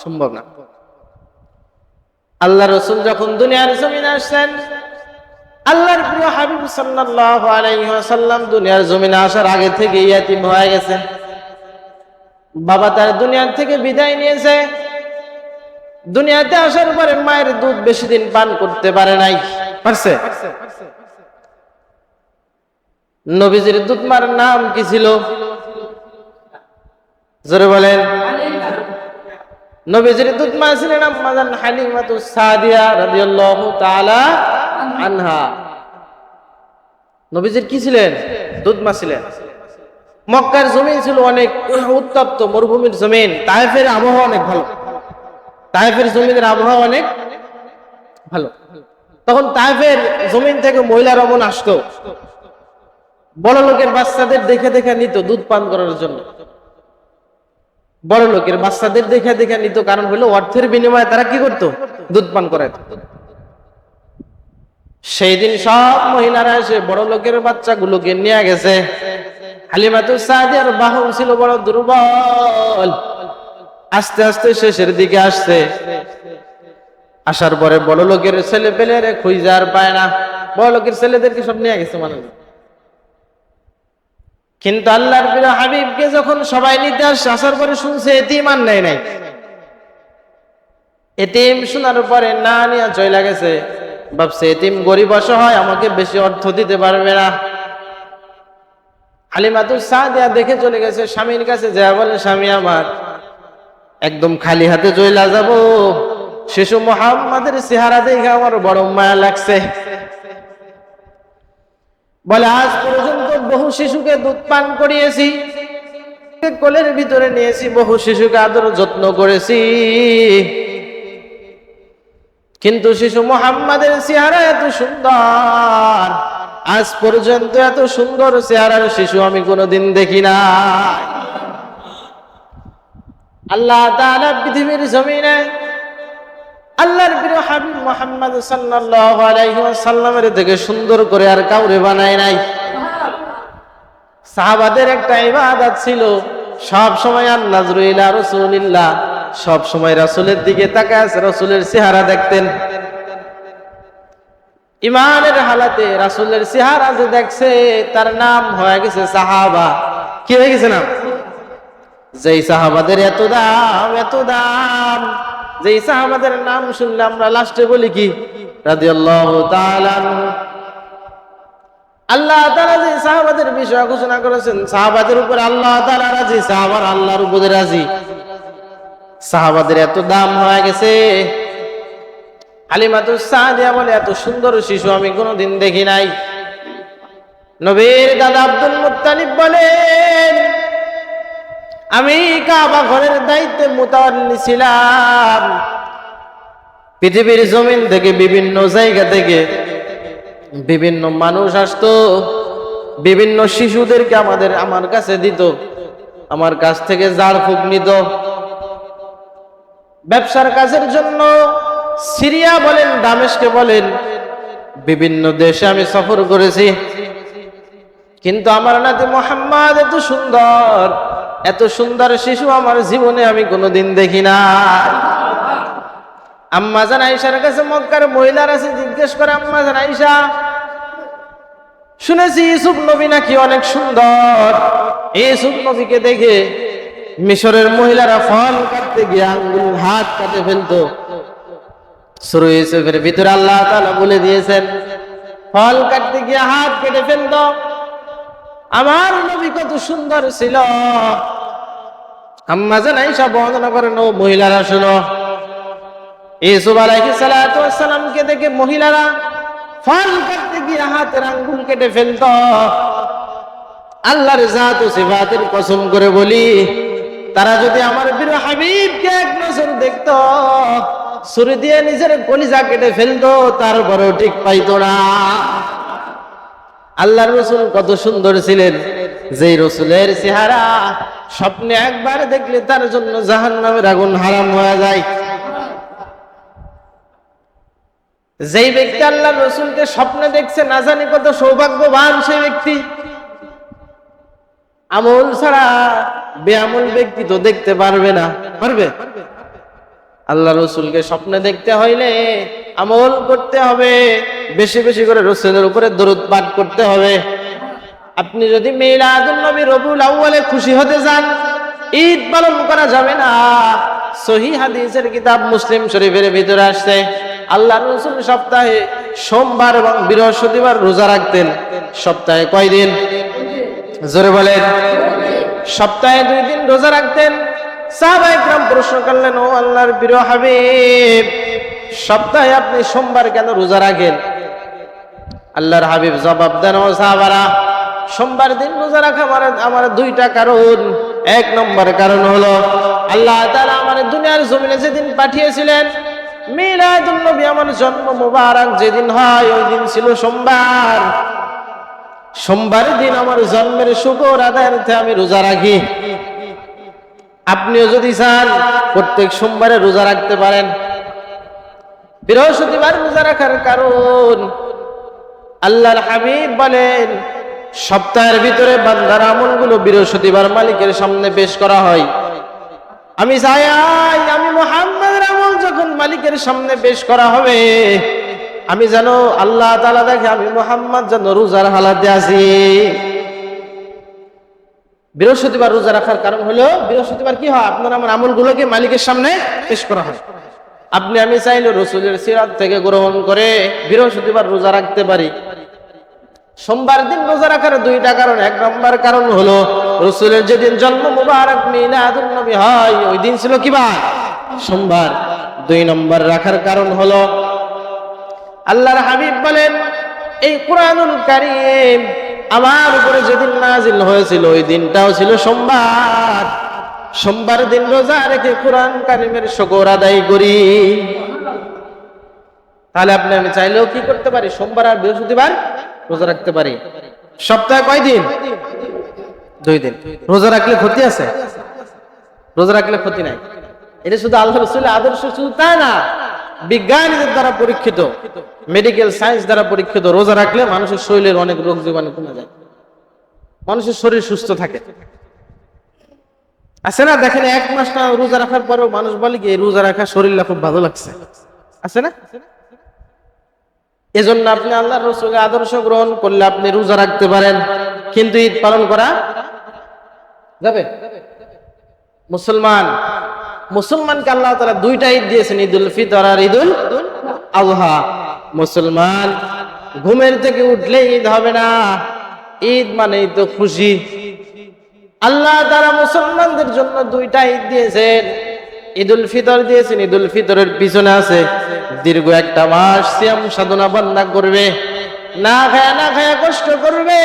সম্ভব না। আল্লাহ রাসূল যখন দুনিয়ার জমিনে আসছেন, আল্লাহর প্রিয় হাবিব সাল্লাল্লাহু আলাইহি ওয়াসাল্লাম দুনিয়ার জমিনে আসার আগে থেকে ইয়াতীম হয়ে গেছে। বাবা তার দুনিয়ার থেকে বিদায় নিয়েছে। দুনিয়াতে আসার পরে মায়ের দুধ বেশি দিন পান করতে পারে নাই। পারছে? নবীজির দুধ মার নাম কি ছিল? জোরে বলেন। নবীজির দুধ মা ছিলেন আম্মা জান হালিমাতুস সাদিয়া রাদিয়াল্লাহু তাআলা আনহা। নবীজির কি ছিলেন? দুধ মা ছিলেন। মক্কার জমিন ছিল অনেক উত্তপ্ত, মরুভূমির জমিন। তায়েফের আবহাওয়া অনেক ভালো। তায়েফের জমিনের আবহাওয়া অনেক ভালো। তখন তায়েফের জমিন থেকে মহিলা রমণ আসতো, বড় লোকের বাচ্চাদের দেখে দেখে নিত দুধ পান করার জন্য। বড় লোকের বাচ্চাদের দেখে দেখে নিত, কারণ হলো অর্থের বিনিময়ে তারা কি করত? দুধ পান করাইত। সেই দিন সব মহিলারা এসে বড় লোকের বাচ্চাগুলোকে নিয়ে গেছে। হালিমাতুস সাদিয়ার বাহন ছিল বড় দুর্বল, আস্তে আস্তে শেষের দিকে আসছে। আসার পরে বড় লোকের ছেলে পেলেরে খুঁজে আর পায় না। বড় লোকের ছেলেদেরকে সব নিয়ে গেছে মানুষ। কিন্তু আল্লাহর প্রিয় হাবিবকে যখন সবাই নিতে আসছে, আসার পরে শুনছে এতিম আর নেয় নাই। এতিম শোনার পরে না নিয়ে চলে গেছে। ভাবছে এতিম গরিব অসহায়, আমাকে বেশি অর্থ দিতে পারবে না। হালিমাতুস সাদিয়া দেখে চলে গেছে স্বামীর কাছে, যা বলে, স্বামী আমার একদম খালি হাতে চলে যাব। শিশু মুহাম্মাদের চেহারা দেখে আমার বড় মায়া লাগছে। বলে, আজ পর্যন্ত বহু শিশুকে দুধ পান করিয়েছি, কোলের ভিতরে নিয়েছি, বহু শিশুকে আদর যত্ন করেছি, কিন্তু শিশু মুহাম্মাদের চেহারা এত সুন্দর, আজ পর্যন্ত এত সুন্দর চেহারার শিশু আমি কোনোদিন দেখি না। আল্লাহ তাআলা পৃথিবীর জমিনে আল্লাহর প্রিয় হাবিব মুহাম্মদ সাল্লাল্লাহু আলাইহি ওয়াসাল্লামের থেকে সুন্দর করে আর কাউরে বানায় নাই। সাহাবাদের একটা ইবাদত ছিল, সব সময় আন-নাজরু ইলা রাসূলিল্লাহ, সব সময় রাসূলের দিকে তাকায় আছে, রাসূলের চেহারা দেখতেন। ইমানের হালাতে রাসূলের চেহারা যে দেখছে, তার নাম হয়ে গেছে সাহাবা। কি হয়ে গেছে নাম? যেই সাহাবাদের এত দাম, যেই সাহাবাদের নাম শুনলে আমরা লাস্টে বলি কি? রাদিয়াল্লাহু তাআলা আনহু। আল্লাহ তাআলা যে সাহাবাদের বিষয় ঘোষণা করেছেন, সাহাবাদের উপর আল্লাহ তাআলা রাজি, সাহাবার আল্লাহর উপরে রাজি। সাহাবাদের এত দাম হয়ে গেছে। হালিমাতুস সাদিয়া বলে, এত সুন্দর শিশু আমি কোনোদিন দেখি নাই। নবীর দাদা আব্দুল মুত্তালিব বলেন, আমি কাবা ঘরের দায়িত্বে মুতাওয়াল্লি ছিলাম। পৃথিবীর জমিন থেকে বিভিন্ন জায়গা থেকে বিভিন্ন মানুষ আসতো, বিভিন্ন শিশুদেরকে আমার কাছে দিত, আমার কাছ থেকে ঝাড়ফুঁক নিত। ব্যবসার কাজের জন্য সিরিয়া বলেন, দামেস্কে বলেন, বিভিন্ন দেশে আমি সফর করেছি, কিন্তু আমার নাতি মুহাম্মদ এত সুন্দর শিশু আমার জীবনে আমি কোনোদিন দেখি না। আম্মা জান আয়েশার কাছে মক্কার মহিলারা এসে জিজ্ঞেস করে, আম্মা জান আয়েশা, শুনেছি ইউসুফ নবী নাকি অনেক সুন্দর, ইউসুফ নবীকে দেখে মিশরের মহিলারা ফল কাটতে গিয়ে আঙ্গুল হাত কাটে ফেলতো। সূরা ইউসুফের ভিতরে আল্লাহ তাআলা বলে দিয়েছেন ফল কাটতে গিয়ে হাত কেটে ফেলতো। আমার নবী কত সুন্দর ছিল। আম্মা জান আয়েশা বর্ণনা করেন, ও মহিলারা শোনো, ইউসুফ আলাইহিস সালাতু ওয়াস সালামকে দেখে মহিলারা ফল কাটতে গিয়ে হাতের আঙ্গুল কেটে ফেলতো। আল্লাহর জাত ও সিফাতের কসম করে বলি, তারা যদি আমার প্রিয় হাবিবকে এক নজর দেখতো, ছুরি দিয়ে নিজের কলিজা কেটে ফেলতো, তারপরেও ঠিক পাইতো না। আল্লাহর রাসূল কত সুন্দর ছিলেন, যেই রাসূলের চেহারা স্বপ্নে একবার দেখলে তার জন্য জাহান্নামের আগুন হারাম হয়ে যায়। যেই ব্যক্তি আল্লাহর রাসূলকে স্বপ্নে দেখছে, না জানি কত সৌভাগ্যবান সেই ব্যক্তি। আমল ছাড়া বেআমল ব্যক্তি তো দেখতে পারবে না, পারবে? আল্লাহ রাসূলকে স্বপ্নে দেখতে হইলে আমল করতে হবে, বেশি বেশি করে রাসূলের উপরে দরুদ পাঠ করতে হবে। আপনি যদি মিলাদুন নবী রবিউল আউয়ালে খুশি হতে যান, ঈদ পালন করা যাবে না। সহিহ হাদিসের কিতাব মুসলিম শরীফের ভিতরে আসছে, আল্লাহর রাসূল সপ্তাহে সোমবার এবং বৃহস্পতিবার রোজা রাখতেন। সপ্তাহে কয় দিন? জোরে বলেন। সপ্তাহে 2 দিন রোজা রাখতেন। সাহাবায়ে কেরাম প্রশ্ন করলেন, ও আল্লাহর প্রিয় হাবিব, সপ্তাহে আপনি সোমবার কেন রোজা রাখেন? আল্লাহর হাবিব জবাব দেন, ও সাহাবারা, সোমবার দিন রোজা রাখা আমার 2টা কারণ। 1 নম্বর কারণ হলো আল্লাহ তাআলা আমার দুনিয়ার জমিনে যেদিন পাঠিয়েছিলেন, মিলাদুন নবী আমার জন্ম মোবারক যেদিন হয়, ওই দিন ছিল সোমবার। সোমবার দিন আমার জন্মের শুকর আদায়ার্থে আমি রোজা রাখি। আপনিও যদি চান প্রত্যেক সোমবারে রোজা রাখতে পারেন। বৃহস্পতিবার রোজা রাখার কারণ, আল্লাহর হাবিব বলেন, সপ্তাহের ভিতরে বান্দার আমলগুলো বৃহস্পতিবার মালিকের সামনে পেশ করা হয়। আমি চাই আমি মুহাম্মদের আমল যখন মালিকের সামনে পেশ করা হবে, আমি যেন আল্লাহ তাআলা দেখে আমি মুহাম্মদ যেন রোজার হালাতে আছি। বৃহস্পতিবার রোজা রাখার কারণ হলো, বৃহস্পতিবার কি হয়, আপনার আমার আমলগুলোকে মালিকের সামনে পেশ করা হয়। আপনি আমি চাইলে রাসূলের সিরাত থেকে গ্রহণ করে বৃহস্পতিবার রোজা রাখতে পারি। সোমবার দিন রোজা রাখার 2টা কারণ। 1 নম্বর কারণ হলো রাসূলের যেদিন জন্ম মুবারক মিলাদুন নবী হয়, ওই দিন ছিল কি বার? সোমবার। 2 নম্বর রাখার কারণ হলো আল্লাহর হাবিব বলেন, এই কুরআনুল কারীম আমার উপরে যেদিন নাজিল হয়েছিল, ওই দিনটাও ছিল সোমবার। সোমবার দিন রোজা রেখে কুরআন কারীমের শুকর আদায় করি। তাহলে আপনি আমি চাইলেও কি করতে পারি? সোমবার আর বৃহস্পতিবার রোজা রাখতে পারি। সপ্তাহে কয় দিন? 2 দিন। রোজা রাখলে ক্ষতি আছে? রোজা রাখলে ক্ষতি নাই। এটা শুধু আল্লাহর রাসূলের আদর্শ শুধু তা না, বিজ্ঞানীদের দ্বারা পরীক্ষিত, মেডিকেল সায়েন্স দ্বারা পরীক্ষিত, রোজা রাখলে মানুষের শরীরের অনেক রোগ জীবাণু কমে যায়, মানুষের শরীর সুস্থ থাকে। আছে না, দেখেন 1 মাস না রোজা রাখার পরেও মানুষ বলে কি রোজা রাখা শরীরটা খুব ভালো লাগছে, আছে না? এজন্য আপনি আল্লাহর রাসূলের আদর্শ গ্রহণ করলে আপনি রোজা রাখতে পারেন, কিন্তু ঈদ পালন করা যাবে? মুসলমানকে আল্লাহ তাআলা 2টা ঈদ দিয়েছেন, ঈদুল ফিতর আর ঈদুল আযহা। মুসলমান ঘুমের থেকে উঠলে ঈদ হবে না, ঈদ মানেই তো খুশি। আল্লাহ তাআলা মুসলমানদের জন্য 2টা ঈদ দিয়েছেন, ঈদুল ফিতর দিয়েছেন। ঈদুল ফিতরের পিছনে আছে দীর্ঘ 1টা মাস সিয়াম সাধনা বান্দা করবে, না খায়া কষ্ট করবে।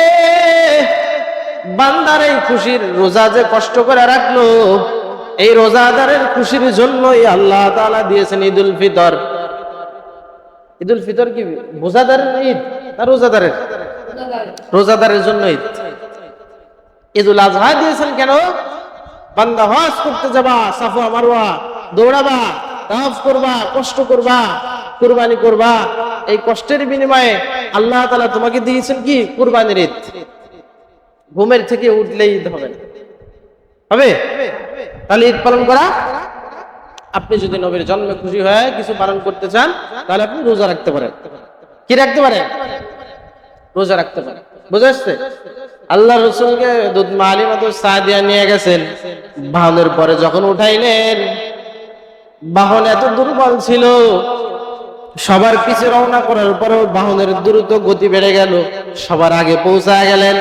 বান্দার এই খুশির রোজা যে কষ্ট করে রাখলো, এই রোজাদারের খুশির জন্যই আল্লাহ তাআলা দিয়েছেন ঈদুল ফিতর। ঈদুল ফিতর কি রোজাদারের ঈদ না রোজাদারের? রোজাদারের জন্য ঈদ। ঈদুল আযহা দিয়েছেন কেন? বান্দা হজ করতে যাবা, সাফা মারওয়া দৌড়াবা, তাওয়াফ করবা, কষ্ট করবা, কুরবানি করবা, এই কষ্টের বিনিময়ে আল্লাহ তাআলা তোমাকে দিয়েছেন কি? কুরবানির ঈদ। ঘুমের থেকে উঠলেই ঈদ হবে না, হবে? তাহলে ঈদ পালন করা, আপনি যদি নবীর জন্মে খুশি হয়ে কিছু পালন করতে চান, তাহলে আপনি রোজা রাখতে পারেন। কি রাখতে পারেন? রোজা রাখতে পারেন। বুঝা আসছে? আল্লাহ রাসূলকে দুধ মালিমাতুস সাদিয়া নিয়ে গেছেন, বাহনের পরে যখন উঠাইলেন, বাহন এত দুর্বল ছিল, সবার পিছে রওনা করার পরেও বাহনের দ্রুত গতি বেড়ে গেল, সবার আগে পৌঁছায় গেলেন।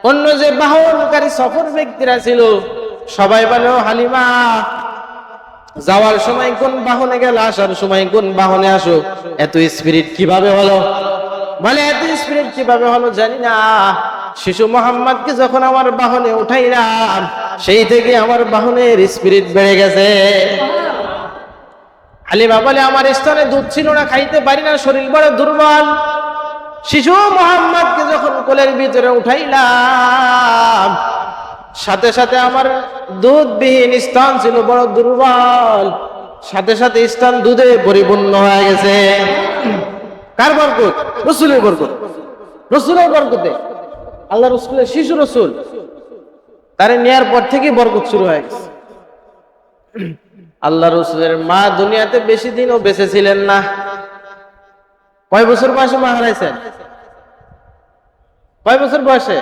অন্য যে বাহনকারী সফর ব্যক্তিরা ছিল সবাই বলে, হালিমা যাওয়ার সময় কোন বাহনে গেল, আসার সময় কোন বাহনে আসো, এত স্পিরিট কিভাবে হলো? বলে এত স্পিরিট কিভাবে হলো জানি না, শিশু মোহাম্মদকে যখন আমার বাহনে উঠাইলাম সেই থেকে আমার বাহনের স্পিরিট বেড়ে গেছে। হালিমা বলে, আমার স্তনে দুধ ছিল না, খাইতে পারি না, শরীর বড় দুর্বল। শিশু মোহাম্মদকে যখন কোলের ভিতরে উঠাইলাম সাথে সাথে আমার দুধবিহীন স্তন ছিল বড় দুর্বল, সাথে সাথে স্তন দুধে পরিপূর্ণ হয়ে গেছে। কার বরকত? রসুলের বরকত। রসুলের বরকতে, আল্লাহ রসুলের শিশু রসুল, তারে নেয়ার পর থেকেই বরকত শুরু হয়ে গেছে। আল্লাহ রসুলের মা দুনিয়াতে বেশি দিনও বেঁচে ছিলেন না। কয় বছর বয়সে মা হারাইছেন? কয় বছর বয়সে?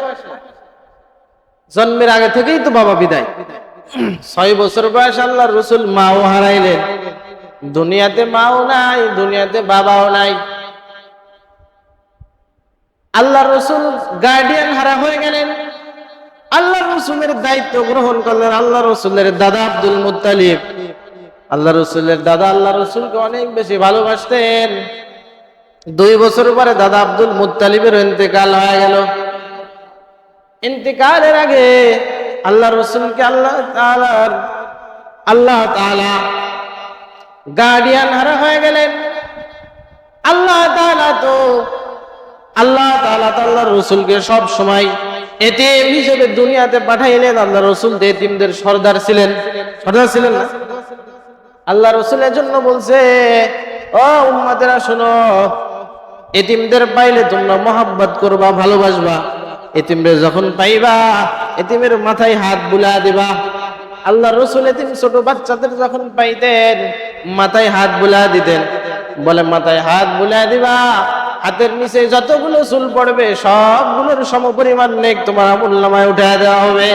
জন্মের আগে থেকেই তো বাবা বিদায়। 6 বছর বয়স আল্লাহ রসুল মাও হারাইলেন। দুনিয়াতে মাও নাই, দুনিয়াতে বাবাও নাই। আল্লাহ রসুল গার্ডিয়ান হারা হয়ে গেলেন। আল্লাহ রসুলের দায়িত্ব গ্রহণ করলেন আল্লাহ রসুলের দাদা আব্দুল মুত্তালিব। আল্লাহ রসুলের দাদা আল্লাহ রসুলকে অনেক বেশি ভালোবাসতেন। 2 বছর পরে দাদা আব্দুল মুত্তালিবের ইন্তেকাল হয়ে গেল। ইন্তেকালের আগে আল্লাহ রসুলকে আল্লাহ তাআলা গার্ডিয়ান হারা হয়ে গেলেন। আল্লাহ তাআলা আল্লাহ রসুলকে সব সময় এতিম হিসেবে দুনিয়াতে পাঠাইলেন। আল্লাহ রসুল এতিমদের সর্দার ছিলেন। সর্দার ছিলেন না? আল্লাহ রসুলের জন্য বলছে, ও উম্মতেরা শোনো, এতিমদের পাইলে তোমরা মহব্বত করবা, ভালোবাসবা। এতিমরে যখন পাইবা এতিমের মাথায় হাত বুলা দিবা। আল্লাহ রসুল এতিম ছোট বাচ্চাদের যখন পাইতেন মাথায় হাত বুলা দিতেন। বলে মাথায় হাত বুলা দিবা, হাতের নিচে যতগুলো চুল পড়বে সবগুলোর সমপরিমাণ নেক তোমার আমুলনামায় উঠে দেওয়া হবে।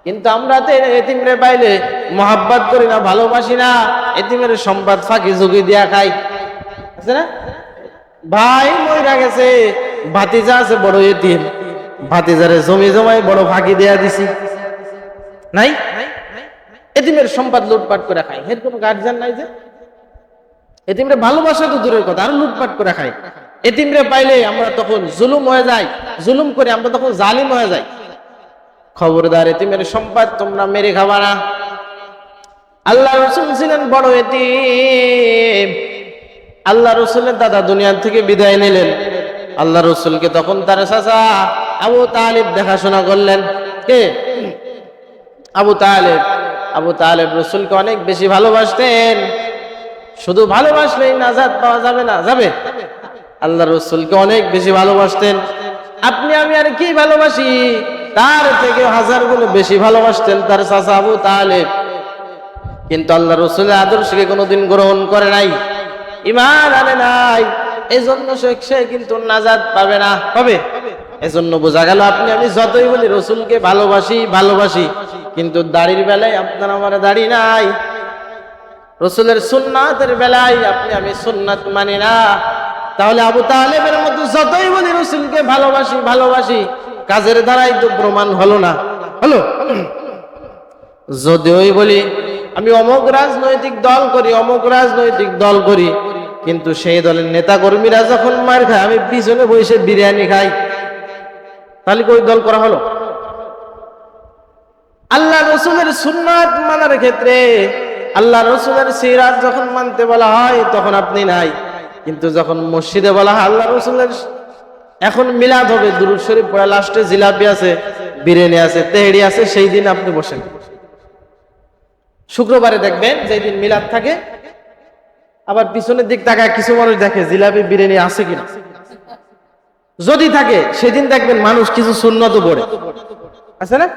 কিন্তু আমরা তো এতিমরে পাইলে মহব্বত করি না, ভালোবাসি না, এতিমের সম্পদ ফাঁকি ঝুঁকি দিয়া খাই। আছে না? ভাই মইরা গেছে, ভাতিজা আছে বড় এতিম, ভাতিজারে জমি জমাই বড় ফাঁকি দেয়া দিছি। নাই? এতিমের সম্পদ লুটপাট করে খাই। এর কোনো গার্জিয়ান নাই যে এতিমরে ভালোবাসা তো দূরের কথা, আর লুটপাট করে খাই। এতিমরে পাইলে আমরা তখন জুলুম হয়ে যাই, জুলুম করে আমরা তখন জালিম হয়ে যাই। খবরদার, এতিমের সম্পদ তোমরা মেরে খাবা না। আল্লাহ রসুল ছিলেন বড় এতিম। আল্লাহ রসুলের দাদা দুনিয়া থেকে বিদায় নিলেন। আল্লাহ রসুলকে তখন তার চাচা আবু তালিব দেখাশোনা করলেন। কে? আবু তালিব। আবু তালিব রসুলকে অনেক বেশি ভালোবাসতেন। শুধু ভালোবাসলেই নাজাত পাওয়া যাবে না, যাবে? আল্লাহ রসুলকে অনেক বেশি ভালোবাসতেন। আপনি আমি আর কি ভালোবাসি, তার থেকে 1000 গুণ বেশি ভালোবাসতেন তার চাচা আবু তালিব। কিন্তু আল্লাহ রসুলের আদর্শকে কোনোদিন গ্রহণ করে নাই, ঈমান আনে নাই। এজন্য সে কিন্তু নাজাত পাবে না। পাবে? এজন্য বোঝা গেল আপনি আমি যতই বলি রসুলকে ভালোবাসি ভালোবাসি, কিন্তু দাড়ির বেলায় আপনার আমার দাড়ি নাই। রসুলের সুন্নাতের বেলায় আপনি আমি সুন্নাত মানি না। তাহলে আবু তালেবের মতো যতই বলি রসুলকে ভালোবাসি ভালোবাসি, কাজের দ্বারাই তো প্রমাণ হলো না। হলো? যদিওই বলি আমি অমুক রাজনৈতিক দল করি, অমুক রাজনৈতিক দল করি, কিন্তু সেই দলের নেতা কর্মীরা যখন মার খায় আমি পিছনে বসে বিরিয়ানি খাই, তাহলে ওই দল করা হলো? আল্লাহ রসুলের সুন্নাত মানার ক্ষেত্রে আল্লাহ রসুলের সিরাত যখন মানতে বলা হয় তখন আপনি নাই, কিন্তু যখন মসজিদে বলা হয় আল্লাহ রসুলের এখন মিলাদ হবে, দুরূদ শরীফ পড়া, লাস্টে জিলাপি আছে, বিরিয়ানি আছে, তেহড়ি আছে, সেই দিন আপনি বসেন। শুক্রবারে দেখবেন যেই দিন মিলাদ থাকে, আবার পিছনের দিক তাকায় কিছু মানুষ দেখে জিলাপি বিরিয়ানি আছে কিনা। যদি থাকে সেদিন দেখবেন মানুষ কিছু সুন্নতও পড়ে। আছে না?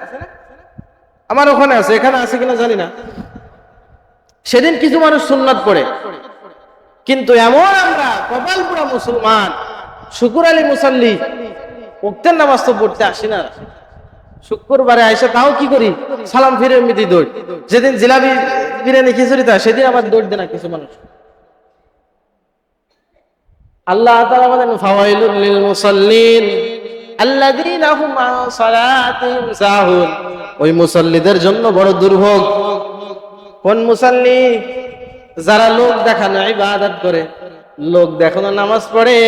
আমার ওখানে আছে, এখানে আছে কিনা জানি না। সেদিন কিছু মানুষ সুন্নাত পড়ে, কিন্তু এমন আমরা কপাল পোড়া মুসলমান, শুকুর আলী মুসাল্লি, ওক্তের নামাজ তো পড়তে আসি না। শুক্রবারে আইসা তাও কি করি, সালাম ফিরে এমনিতে দৌড়। যেদিন জিলাপি বিরিয়ানি খিচুড়ি তা সেদিন আবার দৌড় দেয় না কিছু মানুষ। আল্লাহ তাআলা বলেন ফাওয়াইলুল লিল মুসাল্লিন আল্লাযীনা হুম আন সালাতিহিম সাহুন। ওই মুসাল্লিদের জন্য বড় দুর্ভোগ। কোন মুসাল্লি? যারা লোক দেখানো ইবাদত করে, লোক দেখানো নামাজ পড়ে।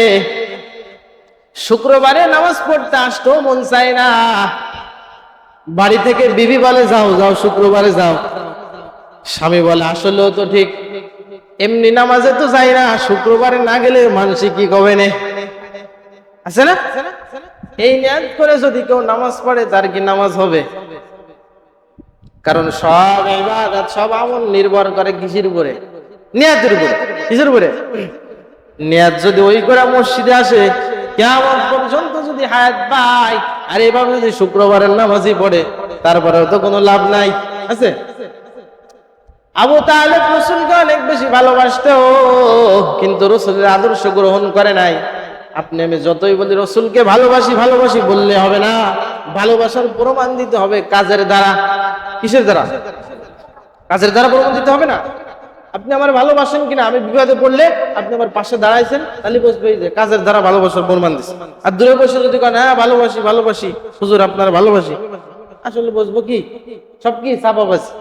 শুক্রবারে নামাজ পড়তে আসতেও মন চায় না, বাড়ি থেকে বিবি বলে যাও যাও শুক্রবারে যাও, স্বামী বলে আসলেও তো ঠিক, এমনি নামাজে তো যাই না, শুক্রবারে না গেলে মানুষ কি কবে নে, আছে না? এই নিয়ত করে যদি কেউ নামাজ পড়ে তার কি নামাজ হবে? কারণ সব ইবাদত সব আমল নির্ভর করে কিসের উপরে? নিয়তের উপরে। কিসের উপরে? নিয়ত যদি ওই করে মসজিদে আসে, কিয়ামত পর্যন্ত যদি হায়াত পায় আর এভাবে যদি শুক্রবারের নামাজই পড়ে, তারপরেও তো কোনো লাভ নাই, আছে? আবু তালেব রাসূলকে অনেক বেশি ভালোবাসতো, কিন্তু রাসূলের আদর্শ গ্রহণ করে নাই। আপনি আমি যতই বলি রাসূলকে ভালোবাসি ভালোবাসি বললে হবে না, ভালোবাসার প্রমাণ দিতে হবে কাজের দ্বারা। কিসের দ্বারা? কাজের দ্বারা প্রমাণ দিতে হবে না। আপনি আমার ভালোবাসেন কিনা, আমি বিপদে পড়লে আপনি আমার পাশে দাঁড়াইছেন, তাহলে বুঝবে যে কাজের দ্বারা ভালোবাসার প্রমাণ দিচ্ছে। আর দূরে বসে যদি কেন হ্যাঁ ভালোবাসি ভালোবাসি হুজুর আপনার ভালোবাসি, আসলে বুঝবো কি সব কি চাপাবাজি।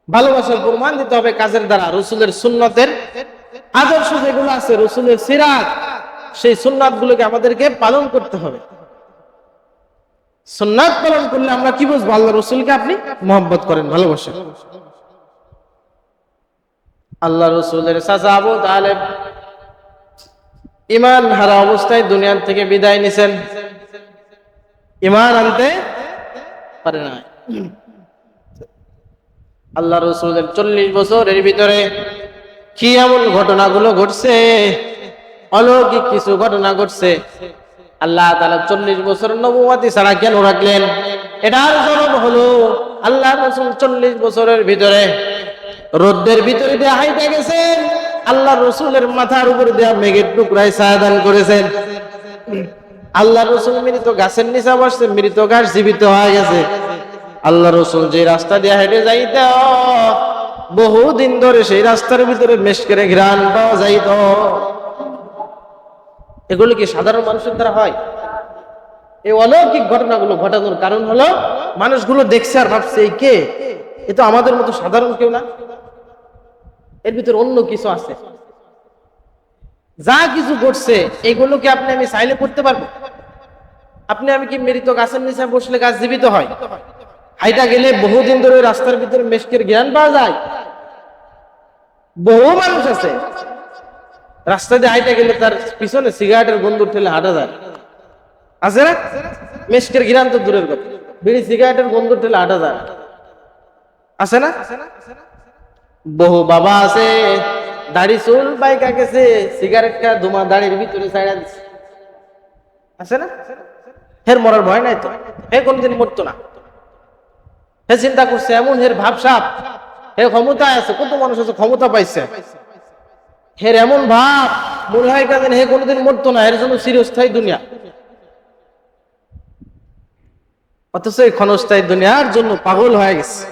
ভালোবাসার প্রমাণ দিতে হবে কাজের দ্বারা। রাসূলের সুন্নতের আদর্শ যেগুলো আছে, রাসূলের সিরাত, সেই সুন্নাত গুলোকে আমাদেরকে পালন করতে হবে। সুন্নাত পালন করলে আমরা কি বুঝবো? আল্লাহ রাসূলকে আপনি মহব্বত করেন, ভালোবাসেন। আল্লাহ রাসূলের চাচা আবু তালেব ঈমান হারা অবস্থায় দুনিয়া থেকে বিদায় নিছেন, ঈমান আনতে পারে না। আল্লাহ রাসূলের 40 বছরের ভিতরে কি এমন ঘটনাগুলো ঘটছে, অলৌকিক কিছু ঘটনা ঘটছে। আল্লাহ তাআলা 40 বছর নবুয়তি ছাড়া কেন রাখলেন? এটার জবাব হলো আল্লাহ রাসূল 40 বছরের ভিতরে রোদের ভিতরে দিয়ে হাইটা গেছেন, আল্লাহ রাসূলের মাথার উপর দিয়ে মেঘের টুকরায় ছায়া দান করেছেন। আল্লাহ রাসূল মৃত গাছের নিচে বসে, মৃত গাছ জীবিত হয়ে গেছে। আল্লাহ রাসূল যে রাস্তা দিয়ে হেঁটে যাইত, বহুদিন ধরে সেই রাস্তার ভিতরে মেশকের ঘ্রাণ পাওয়া যাইত। এগুলো কি সাধারণ মানুষের দ্বারা হয়? এই অলৌকিক ঘটনাগুলো ঘটানোর কারণ হলো মানুষগুলো দেখছে আর ভাবছে এই কে, এ তো আমাদের মতো সাধারণ কেউ না, এর ভিতরে অন্য কিছু আছে। যা কিছু ঘটছে এগুলোকে আপনি আমি চাইলে করতে পারবো? আপনি আমি কি মৃত গাছের নিচে বসলে গাছ জীবিত হয়? হাইটা গেলে বহুদিন ধরে রাস্তার ভিতরে মেশকের জ্ঞান পাওয়া যায়। বহু মানুষ আছে রাস্তা দিয়ে হাইটা গেলে তার পিছনে সিগারেটের গন্ধ ঠেলে হাঁটা যায়, আছে না? মেশকের ঘিরান তো দূরের কথা, বিড়ি সিগারেটের গন্ধ ঠেলে হাঁটা যায়, আছে না? বহু বাবা আছে দাড়ি চুল বাইকা গেছে, সিগারেট কা ধুমা দাড়ির ভিতরে ছাইড়া দিচ্ছে, আছে না? হের মরার ভয় নাই তো, হে কোনদিন মরতো না। হে চিন্তা করছে এমন, হের ভাবসাব, হে ক্ষমতায় আছে, কত মানুষ আছে ক্ষমতা পাইছে, হের এমন ভাব মনে হয় কেন হে কোনদিন মরতো না, এর জন্য চিরস্থায়ী দুনিয়া। অথচ এই ক্ষণস্থায়ী দুনিয়ার জন্য পাগল হয়ে গেছে।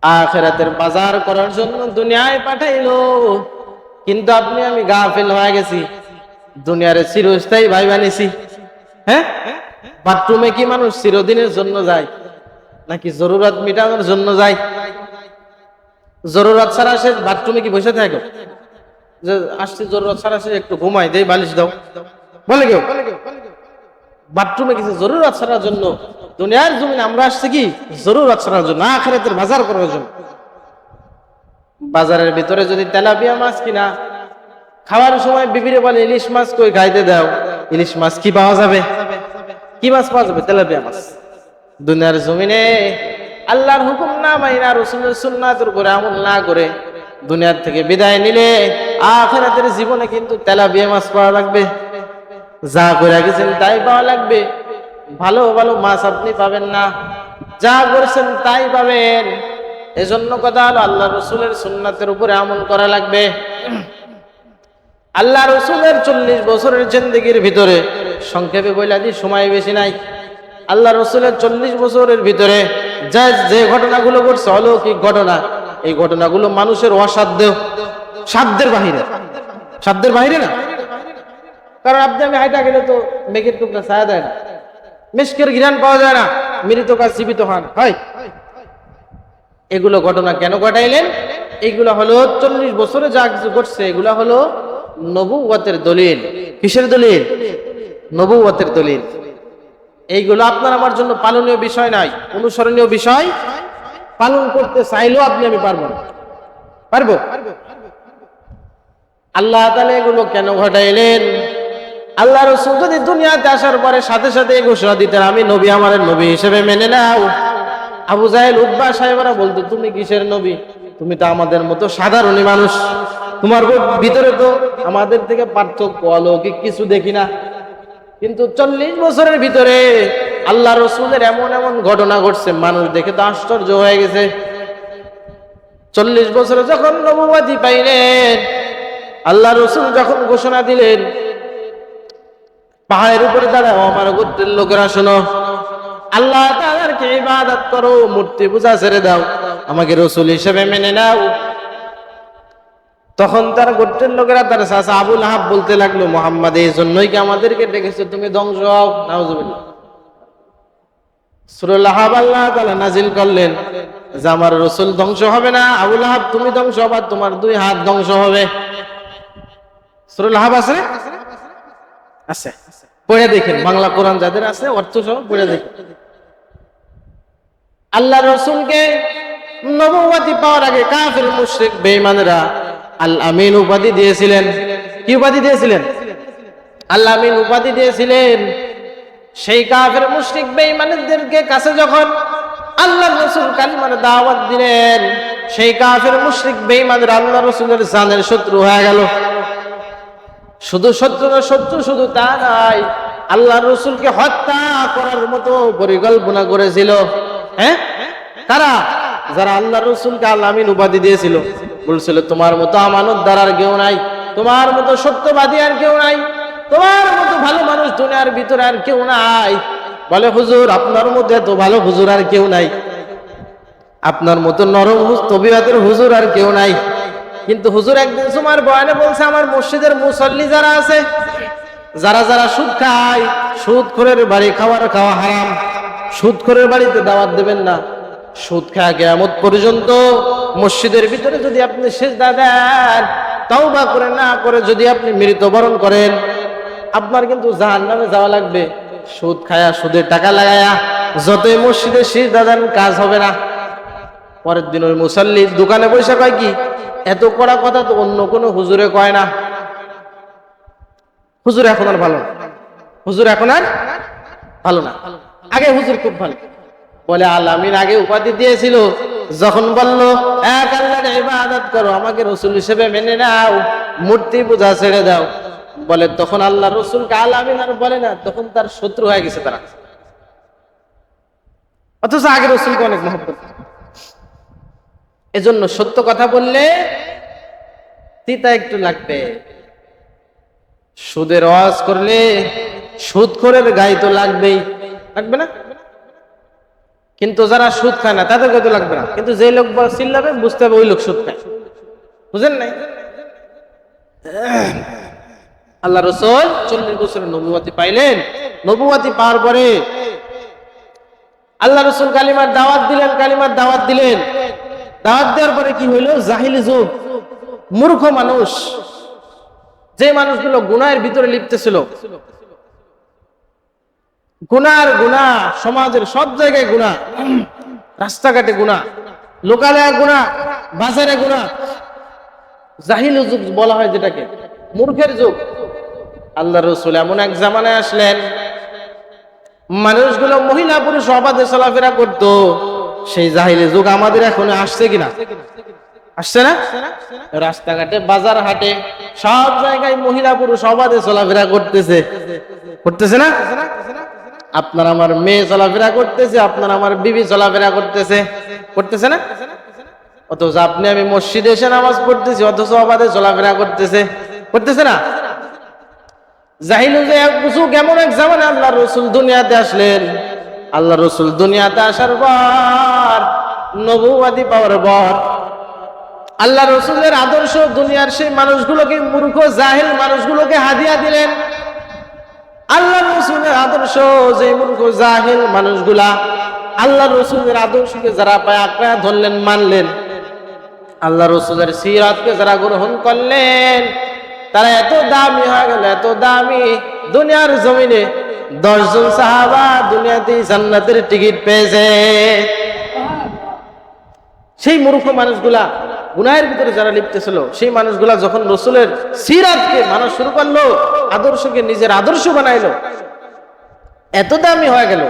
আখিরাতের বাজার করার জন্য দুনিয়ায় পাঠাইলো, কিন্তু আপনি আমি গাফিল হয়ে গেছি, দুনিয়ার চিরস্থায়ী ভাই বানিয়েছি। হ্যাঁ, বাথরুমে কি মানুষ চিরদিনের জন্য যায় নাকি জরুরত মিটানোর জন্য যায়? জরুরত ছাড়া সে বাথরুমে কি বসে থাকে? যে আসছে জরুরত ছাড়া সে একটু ঘুমাই দেই, বালিশ দাও, বলে কেউ? বাথরুমে কিছু জরুরত ছাড়ার জন্য। দুনিয়ার জমিনে আমরা আসছি কি জরুরত ছাড়ার জন্য, আখিরাতের বাজার করার জন্য। বাজারের ভিতরে যদি তেলাপিয়া মাছ কিনা, খাওয়ার সময় বিবিরে বলে ইলিশ মাছ কই খাইতে দাও, ইলিশ মাছ কি পাওয়া যাবে? কি মাছ পাওয়া যাবে? তেলাপিয়া মাছ। দুনিয়ার জমিনে আল্লাহর হুকুম না মাইনা, রাসূলের সুন্নাতের উপরে আমল না করে দুনিয়ার থেকে বিদায় নিলে আখিরাতের জীবনে কিন্তু তেলাপিয়া মাছ পাওয়া লাগবে। যা করে গেছেন তাই পাওয়া লাগবে, ভালো ভালো মাছ আপনি পাবেন না, যা করেছেন তাই পাবেন। এজন্য কথা হলো আল্লাহ রাসূলের সুন্নাতের উপরে আমল করা লাগবে। আল্লাহ রাসূলের 40 বছরের জিন্দেগির ভিতরে সংক্ষেপে বইলা দিই, সময় বেশি নাই। আল্লাহ রসুলের 40 বছরের ভিতরে যে ঘটনাগুলো ঘটছে, অলৌকিক ঘটনা, এই ঘটনাগুলো মানুষের অসাধ্য, সাধ্যের বাহিরে। সাধ্যের বাহিরে না, কারণ আপনি আমি হাইটা গেলে তো মেঘের টুকরা ছায়া দেয় না, মিষ্কের ঘ্রাণ পাওয়া যায় না, মৃত কাজ জীবিত হন হয়। এগুলো ঘটনা কেন ঘটাইলেন? এইগুলা হলো 40 বছরে যা কিছু ঘটছে, এগুলা হলো নবুয়তের দলিল। কিসের দলিল? নবুয়তের দলিল। এইগুলো আপনার আমার জন্য পালনীয় বিষয় নাই, অনুসরণীয় বিষয়। পালন করতে চাইলেও আপনি আমি পারবো না। পারবো? আল্লাহ তাআলা এগুলো কেন ঘটাইলেন? আল্লাহ রাসূল যদি দুনিয়াতে আসার পরে সাথে সাথে ঘোষণা দিতেন, আমি নবী, আমার নবী হিসেবে মেনে নাও, আবু জাহেল, উতবা সাহেবরা বলতো, তুমি কিসের নবী? তুমি তো আমাদের মতো সাধারণই মানুষ, তোমার ভিতরে তো আমাদের থেকে পার্থক্য, অলৌকিক কিছু দেখি না। কিন্তু 40 বছরের ভিতরে আল্লাহ রসুলের এমন এমন ঘটনা ঘটছে, মানুষ দেখে তো আশ্চর্য হয়ে গেছে। 40 বছরে যখন নবুয়তি পাইলেন, আল্লাহ রসুল যখন ঘোষণা দিলেন, পাহাড়ের উপরে দাঁড়াও, আমার গোত্রের লোকেরা শোনো, আল্লাহ তাআলাকে ইবাদত করো, মূর্তি পূজা ছেড়ে দাও, আমাকে রসুল হিসেবে মেনে নাও। তখন তার গোত্রের লোকেরা, তার চাচা আবু লাহাব বলতে লাগলো, মুহাম্মদ এই জন্যই কি আমাদেরকে ডেকেছে, তুমি ধ্বংস হও। নাউজুবিল্লাহ। সূরা লাহাব আল্লাহ তাআলা নাজিল করলেন যে আমার রাসূল ধ্বংস হবে না, আবু লাহাব তুমি ধ্বংস হবা, তোমার 2 হাত ধ্বংস হবে। সূরা লাহাব আছে? আছে, পড়ে দেখেন, বাংলা কোরআন যাদের আছে অর্থ সহ পড়ে দেখেন। আল্লাহ রাসূলকে নবুয়তি পাওয়ার আগে কাফির মুশরিক বেঈমানরা আল আমিন উপাধি দিয়েছিলেন। কি উপাধি দিয়েছিলেন? আল আমিন উপাধি দিয়েছিলেন। সেই কাফের মুশরিক বেঈমানদেরকে কাছে যখন আল্লাহর রাসূল কালিমার দাওয়াত দিলেন, সেই কাফের মুশরিক বেঈমানরা আল্লাহর রাসূলের জানের শত্রু হয়ে গেল। শুধু শত্রু না, শত্রু শুধু তা নয়, আল্লাহর রাসূলকে হত্যা করার মতো পরিকল্পনা করেছিল। হ্যাঁ, তারা যারা আল্লাহর রাসূলকে আল আমিন উপাধি দিয়েছিল, বলছিল তোমার মতো আমানতদার আর কেউ নাই, তোমার মতো সত্যবাদী আর কেউ নাই, তোমার মতো ভালো মানুষ দুনিয়ার ভিতরে আর কেউ নাই। বলে হুজুর, আপনার মধ্যে এত ভালো হুজুর আর কেউ নাই, আপনার মতো নরম তবিয়তের হুজুর আর কেউ নাই। কিন্তু হুজুর একদিন তোমার বয়ানে বলছে, আমার মসজিদের মুসল্লি যারা আছে, যারা যারা সুদ খায়, সুদখোরের বাড়ি খাওয়া হারাম, সুদখোরের বাড়িতে দাওয়াত দেবেন না। সুদ খায় কিয়ামত পর্যন্ত মসজিদের ভিতরে যদি আপনি সিজদা দেন, তাওবা করে না করে যদি আপনি মৃত্যুবরণ করেন, আপনার কিন্তু জাহান্নামে যাওয়া লাগবে। সুদ খায়া, সুদের টাকা লাগায়া যতই মসজিদে সিজদা দেন, কাজ হবে না। পরের দিন ওই মুসল্লি দোকানে বসে কয় কি, এত কড়া কথা তো অন্য কোনো হুজুরে কয় না। হুজুর এখন আর ভালো না, হুজুর এখন আর ভালো না, আগে হুজুর খুব ভালো। বলে আল আমিন আগে উপাধি দিয়েছিল, যখন বলল এক আল্লাহর ইবাদত করো, আমাকে রাসূল হিসেবে মেনে নাও, মূর্তি পূজা ছেড়ে দাও, বলে তখন আল্লাহ রাসূলকে আল আমিন আর বলে না, তখন তার শত্রু হয়ে গেছে তারা। অথচ আগে রাসূলকে অনেক মহব্বত। এজন্য সত্য কথা বললে তিতা একটু লাগবে। সুদের ওয়াজ করলে সুদখোরের গায়ে তো লাগবেই, লাগবে না? কিন্তু যারা সুদ খায় না তাদেরকে তো লাগবে না, কিন্তু যে লোক চিল্লাবে বুঝতে হবে ওই লোক সুদ খায়। বুঝেন নাই? আল্লাহ রাসূল 40 বছরের নবুয়তি পাইলেন। নবুয়তি পাওয়ার পরে আল্লাহ রাসূল কালিমার দাওয়াত দিলেন, কালিমার দাওয়াত দিলেন। দাওয়াত দেওয়ার পরে কি হইল? জাহিলি যুগ, মূর্খ মানুষ, যে মানুষগুলো গুনাহের ভিতরে লিপ্ত ছিল, গুনার গুনাহ, সমাজের সব জায়গায় গুনাহ, রাস্তাঘাটে গুনাহ, লোকালয়ে গুনাহ, বাজারে গুনাহ, জাহিলি যুগ বলা হয় যেটাকে, মূর্খের যুগ। আল্লাহ রাসূল এমন এক জামানায় আসলেন, মানুষগুলো মহিলা পুরুষ অবাধে চলাফেরা করতো। সেই জাহিলি যুগ আমাদের এখনো আসছে কিনা? আসছে না? রাস্তাঘাটে, বাজার হাটে, সব জায়গায় মহিলা পুরুষ অবাধে চলাফেরা করতেছে, করতেছে না? আপনার আমার মেয়ে চলাফেরা করতেছে, আপনার আমার বিবি চলাফেরা করতেছে, করতেছে না? অথচ আপনি আমি মসজিদে এসে নামাজ পড়তেছি, অথচ অবাধে চলাফেরা করতেছে, করতেছে না? জাহিলু যে যুগ এমন এক জামানে আল্লাহ রসুল দুনিয়াতে আসলেন। আল্লাহ রসুল দুনিয়াতে আসার পর, নবুয়াদি পাওয়ার পর, আল্লাহ রসুলের আদর্শ দুনিয়ার সেই মানুষগুলোকে, মূর্খ জাহিল মানুষগুলোকে হাদিয়া দিলেন। আল্লাহ রসুলের আদর্শ যে মূর্খ জাহিল মানুষগুলা আল্লাহ রসুলের আদর্শকে যারা পায় আঁকড়া ধরলেন, মানলেন, আল্লাহ রসুলের সিরাতকে যারা গ্রহণ করলেন, তারা এত দামি হয়ে গেল, এত দামি, দুনিয়ার জমিনে 10 জন সাহাবা দুনিয়াতেই জান্নাতের টিকিট পেয়েছে। সেই মূর্খ মানুষগুলা, গুনাহের ভিতরে যারা লিপ্ত ছিল, সেই মানুষগুলা যখন রসুলের সিরাতকে মানা শুরু করলো, আদর্শকে নিজের আদর্শ বানাইলো, এত দামি হয়ে গেল,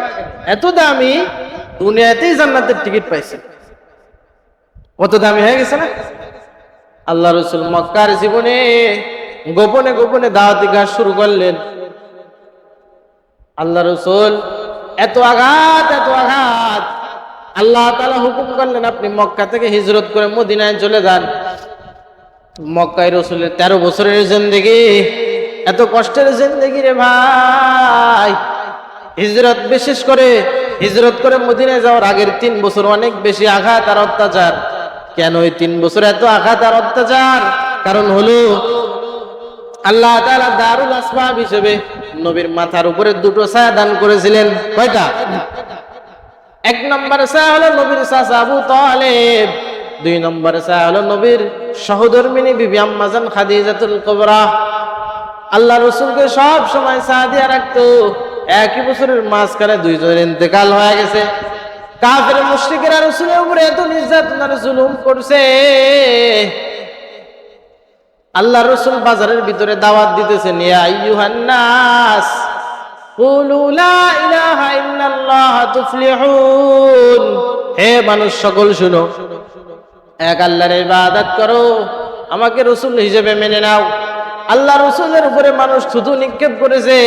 এত দামি, দুনিয়াতেই জান্নাতের টিকিট পাইছে। কত দামি হয়ে গেছে না? আল্লাহ রসুল মক্কার জীবনে গোপনে গোপনে দাওয়াতি কাজ শুরু করলেন। আল্লাহ রসুল এত আঘাত, এত আঘাত, আল্লাহ তাআলা হুকুম করলেন আপনি মক্কা থেকে হিজরত করে মদিনায় চলে যান। মক্কায় রসুলের 13 বছরের জিন্দেগি, এত কষ্টের জিন্দেগি রে ভাই। হিজরত, বিশেষ করে হিজরত করে মদিনায় যাওয়ার আগের 3 বছর অনেক বেশি আঘাত আর অত্যাচার। কেন এই 3 বছর এত আঘাত আর অত্যাচার? কারণ হলো আল্লাহ তাআলা দারুল আসবাব হিসেবে নবীর মাথার উপরে 2টো ছায়া দান করেছিলেন। কয়টা? 1 নম্বর ছায়া হলো নবীর চাচা আবু তালেব, 2 নম্বর ছায়া হলো নবীর সহধর্মিনী বিবি আম্মাজান খাদিজাতুল কুবরা। আল্লাহ রাসূলকে সব সময় ছায়া দিয়ে রাখতো। একই বছরের মাঝখানে 2 জনের ইন্তেকাল হয়ে গেছে। কাফের মুশরিকেরা রাসূলের উপরে এত নির্যাতন আর জুলুম করছে। আল্লাহ রসুল বাজারের ভিতরে দাওয়াত দিতেছেন, ইয়া আইয়ুহান নাস কুলু লা ইলাহা ইল্লাল্লাহ তুফলিহুন। হে মানুষ সকল শুনো, এক আল্লাহর ইবাদত করো, আমাকে রসুল হিসেবে মেনে নাও। আল্লাহ রসুলের উপরে মানুষ থুতু নিক্ষেপ করেছে,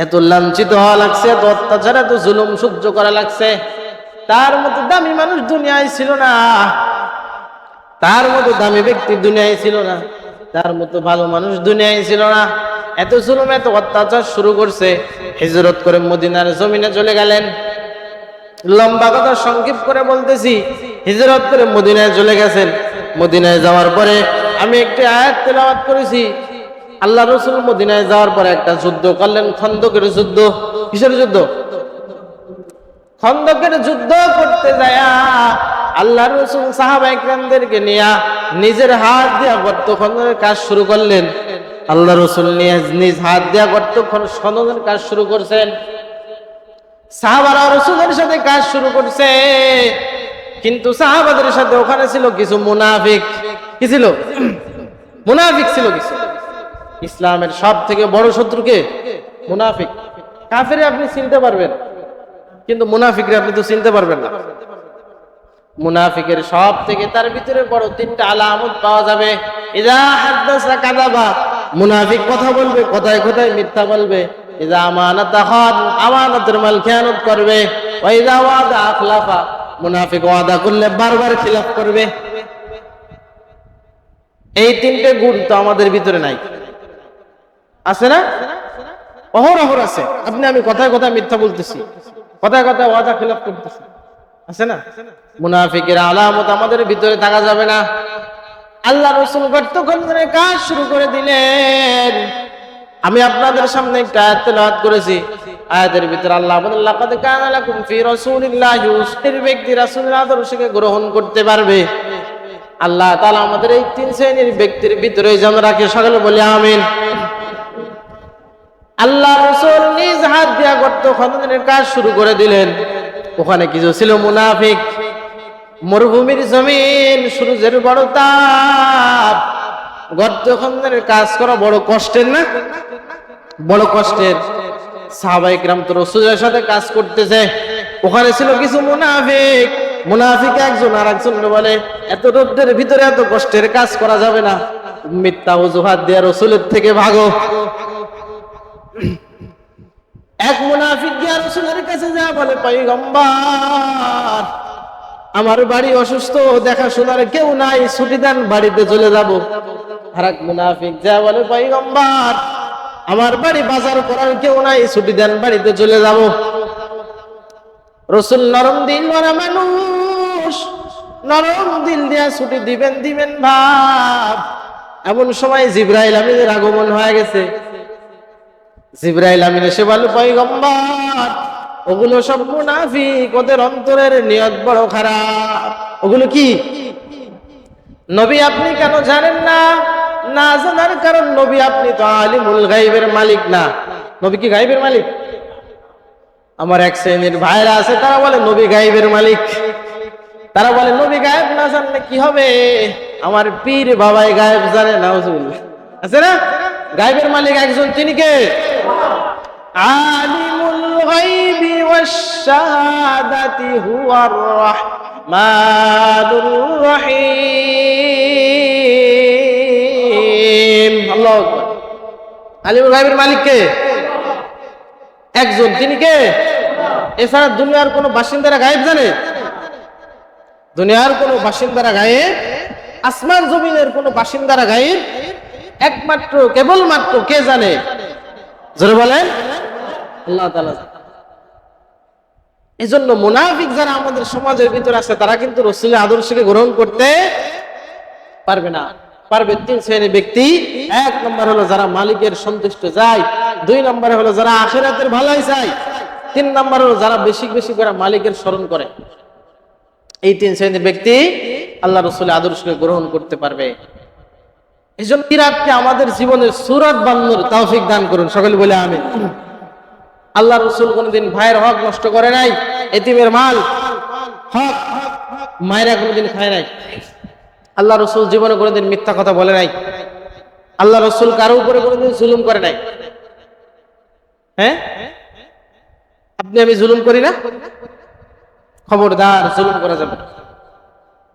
এত লাঞ্ছিত হওয়া লাগছে, এত অত্যাচার, এত জুলুম সহ্য করা লাগছে। তার মতো দামি মানুষ দুনিয়ায় ছিল না, তার মতো দামি ব্যক্তি দুনিয়ায় ছিল না, তার মতো ভালো মানুষ দুনিয়ায় ছিল না। এত জুলুম, এত অত্যাচার শুরু করছে। হিজরত করে মদিনার জমিনে চলে গেলেন। লম্বা কথা সংক্ষেপ করে বলতেছি, হিজরত করে মদিনায় চলে গেছেন। মদিনায় যাওয়ার পরে আমি একটি আয়াত তেলাওয়াত করেছি। আল্লাহ রসুল মদিনায় যাওয়ার পরে একটা যুদ্ধ করলেন, খন্দকের যুদ্ধ। কিসের যুদ্ধ? খন্দকের যুদ্ধ করতে যায় আল্লাহ রসুল সাহাবায়ে কেরামদেরকে নিয়ে নিজের হাত দিয়ে গর্ত খননের কাজ শুরু করলেন। আল্লাহ রসুল নিয়ে নিজ হাত দিয়ে গর্ত খননের কাজ শুরু করছেন। সাহাবারা রসুলের সাথে কাজ শুরু করছে, কিন্তু সাহাবাদের সাথে ওখানে ছিল কিছু মুনাফিক। কি ছিল? মুনাফিক ছিল কিছু। ইসলামের সব থেকে বড় শত্রুকে মুনাফিক। কাফেরে আপনি চিনতে পারবেন, কিন্তু মুনাফিকরে আপনি তো চিনতে পারবেন না। মুনাফিকের সব থেকে তার ভিতরে বড় 3টা আলামত পাওয়া যাবে। ইযা হাদাসা কাযাবা, মুনাফিক কথা বলবে, কথায় কথায় মিথ্যা বলবে। ইযা আমানাতা খান, আমানতের মাল খেয়ানত করবে। ওয়া ইযা ওয়াদা আখলাফা, মুনাফিক ওয়াদা করলে বারবার খিলাফ করবে। এই 3টে গুণ তো আমাদের ভিতরে নাই, আছে না? অহরহ আছে। আমি কথায় কথায় মিথ্যা বলতেছি, কথায় কথায় ওয়াদা খিলাফ করতেছি, আছে না? মুনাফিকের আলামত আমাদের ভিতরে থাকা যাবে না। আল্লাহ রাসূল গর্ত খননের কাজ শুরু করে দিলেন। আমি আপনাদের সামনে একটা আয়াত তেলাওয়াত করেছি। আয়াতের ভিতরে আল্লাহ বলেন, লাকাদ কানা লাকুম ফি রাসূলিল্লাহি উসওয়াতুন, ব্যক্তি রাসূলের আদর্শকে গ্রহণ করতে পারবে। আল্লাহ তাআলা আমাদের এই 3 শ্রেণীর ব্যক্তির ভিতরে যেন রাখে, সকলে বলি আমিন। আল্লাহ রাসূল নিজ হাত দিয়ে গর্ত খননের কাজ শুরু করে দিলেন। ওখানে কিছু ছিল মুনাফিক। মরুভূমির জমিন, সূর্যের বড় তাপ, গর্ত খননের কাজ করা বড় কষ্টের না? বড় কষ্টের। সাহাবায়ে কিরাম তো রাসূলের সাথে কাজ করতেছে, ওখানে ছিল কিছু মুনাফিক। মুনাফিক একজন আর একজনকে বলে, এত রোদের ভিতরে এত কষ্টের কাজ করা যাবে না, মিথ্যা অজুহাত দিয়ে রাসূলের থেকে ভাগো। এক মুনাফিক গিয়ে রাসূলের কাছে যা বলে, পয়গম্বর, আমার বাড়ি অসুস্থ, দেখাশোনার কেউ নাই, ছুটি দেন, বাড়িতে চলে যাব। আর এক মুনাফিক যা বলে, পয়গম্বর, আমার বাড়ি বাজার করার কেউ নাই, ছুটি দেন, বাড়িতে চলে যাব। রাসূল নরম দিল ওরা মানুষ, নরম দিল দিয়া ছুটি দিবেন ভাব। এমন সময় জিবরাইল আমিনের আগমন হয়ে গেছে। জিবরাইল আমিন এসে বলল, পয়গম্বর, ওগুলো সব মুনাফিক, ওদের অন্তরের নিয়ত বড় খারাপ। ওগুলো কি? নবী আপনি কেন জানেন না? না জানার কারণ, নবী আপনি তো আলিমুল গায়বের মালিক না। নবী কি গায়বের মালিক? আমার এক শ্রেণীর ভাইরা আছে, তারা বলে নবী গায়বের মালিক। তারা বলে নবী গায়েব না জানলে কি হবে? আমার পীর বাবাই গায়েব জানে, নাউজুবিল্লাহ। আছে না? গায়েবের মালিক একজন, তিনি কে? আলিমুল গায়বি ওয়াশ শাহাদাতি হুয়ার রাহমানুর রহিম। আল্লাহু আকবার। আলিমুল গায়বের মালিক কে? একজন, তিনি কে? এছাড়া দুনিয়ার কোন বাসিন্দারা গায়েব জানে? দুনিয়ার কোন বাসিন্দারা গায়েব, আসমান জমিনের কোন বাসিন্দারা গায়েব? একমাত্র কেবলমাত্র কে জানে? জোরে বলেন, আল্লাহ তাআলা। এজন্য মুনাফিক যারা আমাদের সমাজের ভিতরে আছে, তারা কিন্তু রাসূলের আদর্শকে গ্রহণ করতে পারবে না। পারবে তিন শ্রেণীর ব্যক্তি। এক নম্বর হলো যারা মালিকের সন্তুষ্ট যায়, দুই নম্বরে হলো যারা আখিরাতের ভালাই চায়, তিন নম্বর হলো যারা বেশি বেশি করে মালিকের স্মরণ করে। এই তিন শ্রেণীর ব্যক্তি আল্লাহ রাসূলের আদর্শকে গ্রহণ করতে পারবে। এই জন্য কিরাতকে আমাদের জীবনের সূরত বানানোর তৌফিক দান করুন, সকলে বলে আমিন। আল্লাহ রাসূল কোনদিন ভাইয়ের হক নষ্ট করে নাই, এতিমের মাল হক মায়েরা কোনদিন খায় নাই। আল্লাহ রাসূল জীবনে কোনদিন মিথ্যা কথা বলে নাই। আল্লাহ রাসূল কারো উপরে কোনদিন জুলুম করে নাই। হ্যাঁ, আপনি আমি জুলুম করি না? খবরদার, জুলুম করা যাবে না।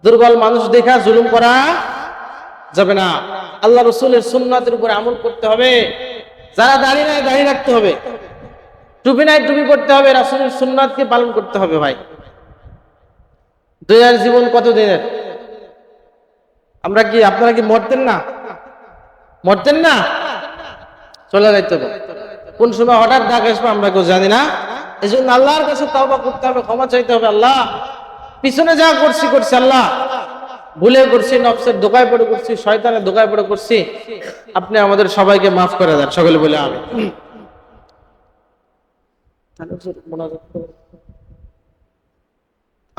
দুর্বল মানুষ দেখা জুলুম করা যাবে না। আল্লাহ রাসূলের সুন্নাতের উপরে আমল করতে হবে। যারা দাড়ি নাই দাড়ি রাখতে হবে, টুপি নাই টুপি পড়তে হবে, রাসূলের সুন্নাতকে পালন করতে হবে। ভাই, দুনিয়ার জীবন কত দিনের? আপনারা কি মরতেন না? মরতেন না? চলে যাইতে হবে। কোন সময় হঠাৎ ডাক আসবে আমরা কেউ জানি না। এই জন্য আল্লাহর কাছে তওবা করতে হবে, ক্ষমা চাইতে হবে। আল্লাহ, পিছনে যা করছি আল্লাহ, ভুলে করছি, নফসের ধোঁকায় পড়ে করছি, শয়তানের ধোঁকায় পড়ে করছি, আপনি আমাদের সবাইকে মাফ করে দেন, সকলে বলে আমিন।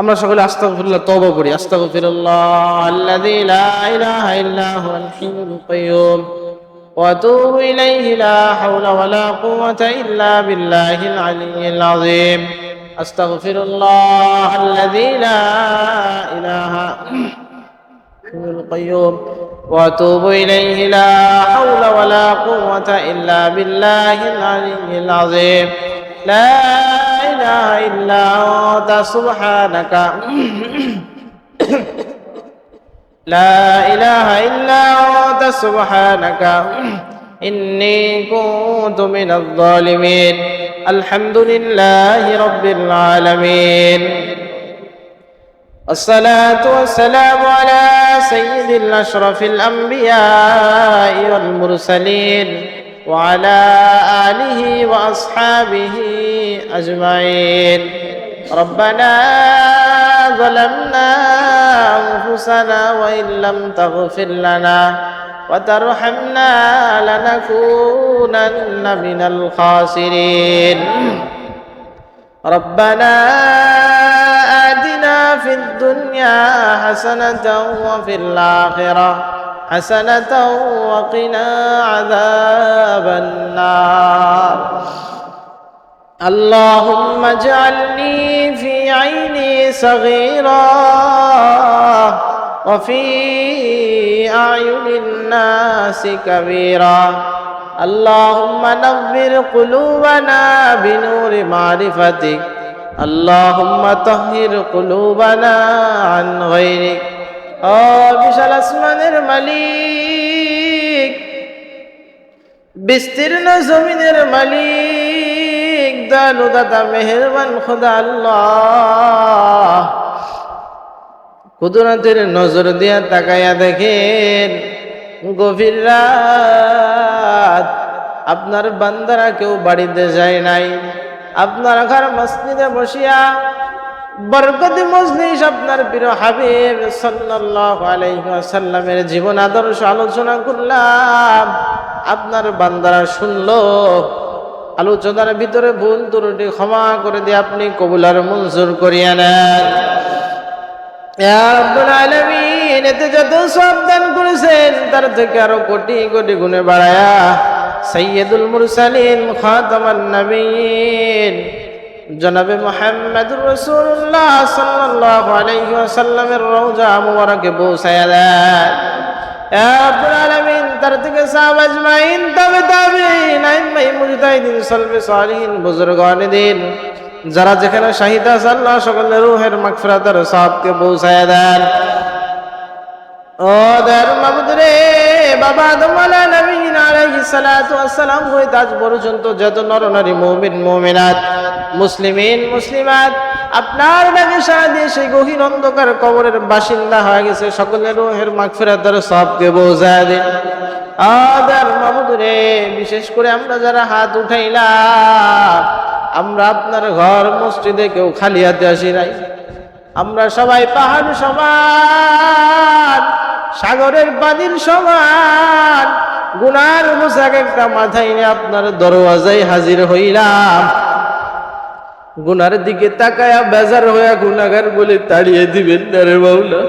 আমরা সকলে আস্তাগফিরুল্লাহ তওবা করি। আস্তাগফিরুল্লাহ আল্লাযী লা ইলাহা ইল্লা হুয়াল হাইয়ুল কাইয়্যুম ওয়া আতুবু ইলাইহি লা হাওলা ওয়া লা কুওয়াতা ইল্লা বিল্লাহিল আলিয়্যিল আযীম। আস্তাগফিরুল্লাহ আল্লাযী লা ইলাহা ইল্লাল কাইয়্যুম ওয়া আতুবু ইলাইহি লা হাওলা ওয়া লা কুওয়াতা ইল্লা বিল্লাহিল আলিয়্যিল আযীম। লা ইলাহা ইল্লা আনতা সুবহানাকা লা ইলাহা ইল্লা আনতা সুবহানাকা ইন্নী কুনতু মিনাজ জালিমিন। আলহামদুলিল্লাহি রাব্বিল আলামিন। الصلاة والسلام على سيد الأشرف الأنبياء والمرسلين وعلى آله وأصحابه أجمعين. ربنا ظلمنا أنفسنا وإن لم تغفر لنا وترحمنا لنكونن من الخاسرين. ربنا آتنا في الدنيا حسنة وفي الآخرة حسنة وقنا عذاب النار. اللهم اجعلني في عيني صغيرا وفي أعين الناس كبيرا. اللهم نور قلوبنا بنور معرفتك. اللهم طهر قلوبنا عن غيرك. বিশাল আসমানের মালিক, বিস্তীর্ণ জমিনের মালিক, দয়ালু দাতা মেহেরবান খোদা আল্লাহ, কুদরতের নজর দিয়া তাকাইয়া দেখেন, গভীর রাত আপনার বান্দারা কেউ বাড়িতে যায় নাই, আপনার ঘর মসজিদে বসিয়া বরকতি মজলিস আপনার প্রিয় হাবিব সাল্লাল্লাহু আলাইহি ওয়াসাল্লামের জীবন আদর্শ আলোচনা করলাম। আপনার বান্দারা শুনলো, আলোচনার ভিতরে ভুল ত্রুটি ক্ষমা করে দিয়ে আপনি কবুল আর মঞ্জুর করিয়া নেন ইয়া রাব্বুল আলামিন। এতে যত সওয়াব দান করেছেন তার থেকে আরো কোটি কোটি গুণে বাড়ায়া সাইয়্যিদুল মুরসালিন খাতামান নবিয়্যিন জনাবে মুহাম্মদুর রাসূলুল্লাহ সাল্লাল্লাহু আলাইহি ওয়াসাল্লামের রওজা মুবারকে পৌঁছায়া দেন ইয়া রাব্বুল আলামিন। তার থেকে সাহাবা আজমাইন, তাবেঈন, আইম্মায়ে মুজতাহিদিন, সালফে সালিহিন, বুজুর্গানে দিন যারা যেখানে শাহিদ আছে আল্লাহ সকলের রূহের মাগফিরাতের সওয়াবকে পৌঁছায়া দেন। ও দয়ার মাবুদ রে, বাবা আদম আলাইহিস সালাতু ওয়াস সালাম হইতে আজ পর্যন্ত যত নরনারী মুমিন মুমিনাত মুসলিমিন মুসলিমাত আপনার ডাকে সাড়া দিয়ে সেই গহীন অন্ধকার কবরের বাসিন্দা হয়ে গেছে, সকলের রূহের মাগফিরাতের সওয়াবকে পৌঁছায়া দিন। আদার মাবুদ রে, বিশেষ করে আমরা যারা হাত উঠাইলাম, আমরা আপনার ঘর মসজিদে কেউ খালি হাতে আসি নাই। আমরা সবাই পাহাড় সমান, সাগরের পানির সমান, গুনার বোঝা একটা মাথায় নিয়ে আপনার দরওয়াজায় হাজির হইলাম। গুনার দিকে তাকায়া বেজার হইয়া গুনাহগার বলে তাড়িয়ে দিবেন না রে মাওলা।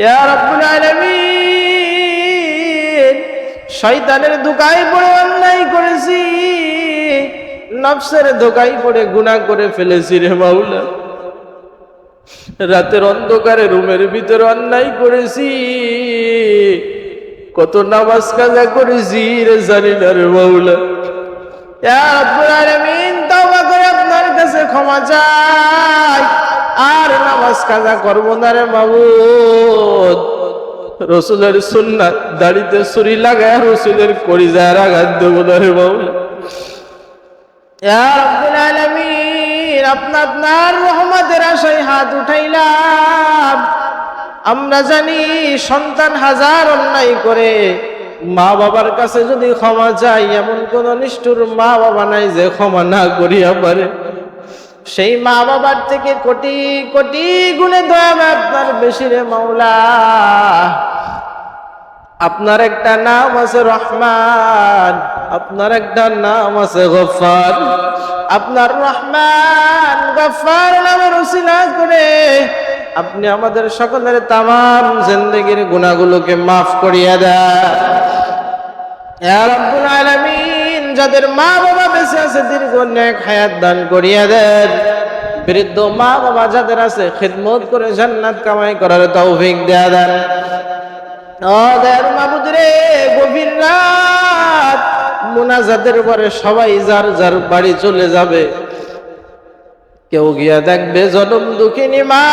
ইয়া রাব্বুল আলামিন, শয়তানের ধোঁকায় পড়ে অন্যায় করেছি, নফসের ধোঁকায় পড়ে গুনাহ করে ফেলেছি রে মাওলা। রাতের অন্ধকারে রুমের ভিতরে অন্যায় করেছি, কত নামাজ কাজা করেছি রে জানি না রে মাওলা। ইয়া রাব্বুল আলামিন, তওবা করে আপনার কাছে ক্ষমা চাই, আর নামাজ কাজা করব না রে মাবুদ। রাসূলের সুন্নাত দাড়িতে ছুরি লাগায় রাসূলের কলিজায় আঘাত দেব না রে মাওলা। ইয়া রাব্বুল আলামিন, আপনার রহমতের আশায় হাত উঠাইলাম। আমরা জানি সন্তান হাজার অন্যায় করে, মা বাবার কাছে যদি ক্ষমা চাই, এমন কোন নিষ্ঠুর মা বাবা নাই যে ক্ষমা না করিয়া পারে। সেই মা বাবার থেকে কোটি কোটি গুণে দয়া আপনার বেশি রে মাওলা। আপনার একটা নাম আছে রহমান, আপনার একটা নাম আছে গফফার। আপনার রহমান গফফার নামের উসিলা করে আপনি আমাদের সকলের তামাম জিন্দেগীর গুনাহগুলোকে মাফ করিয়া দেন ইয়া রাব্বুল আলামিন। যাদের মা বাবা বেঁচে আছে দীর্ঘ নেক হায়াত দান করিয়া দেন। বৃদ্ধ মা বাবা যাদের আছে খিদমত করে জান্নাত কামাই করার তৌফিক দেয়া দেন। ওদের মাবুদ রে, গভীর রাত মুনাজাতের পরে সবাই যার যার বাড়ি চলে যাবে। কেউ গিয়া দেখবে জনম দুঃখিনী মা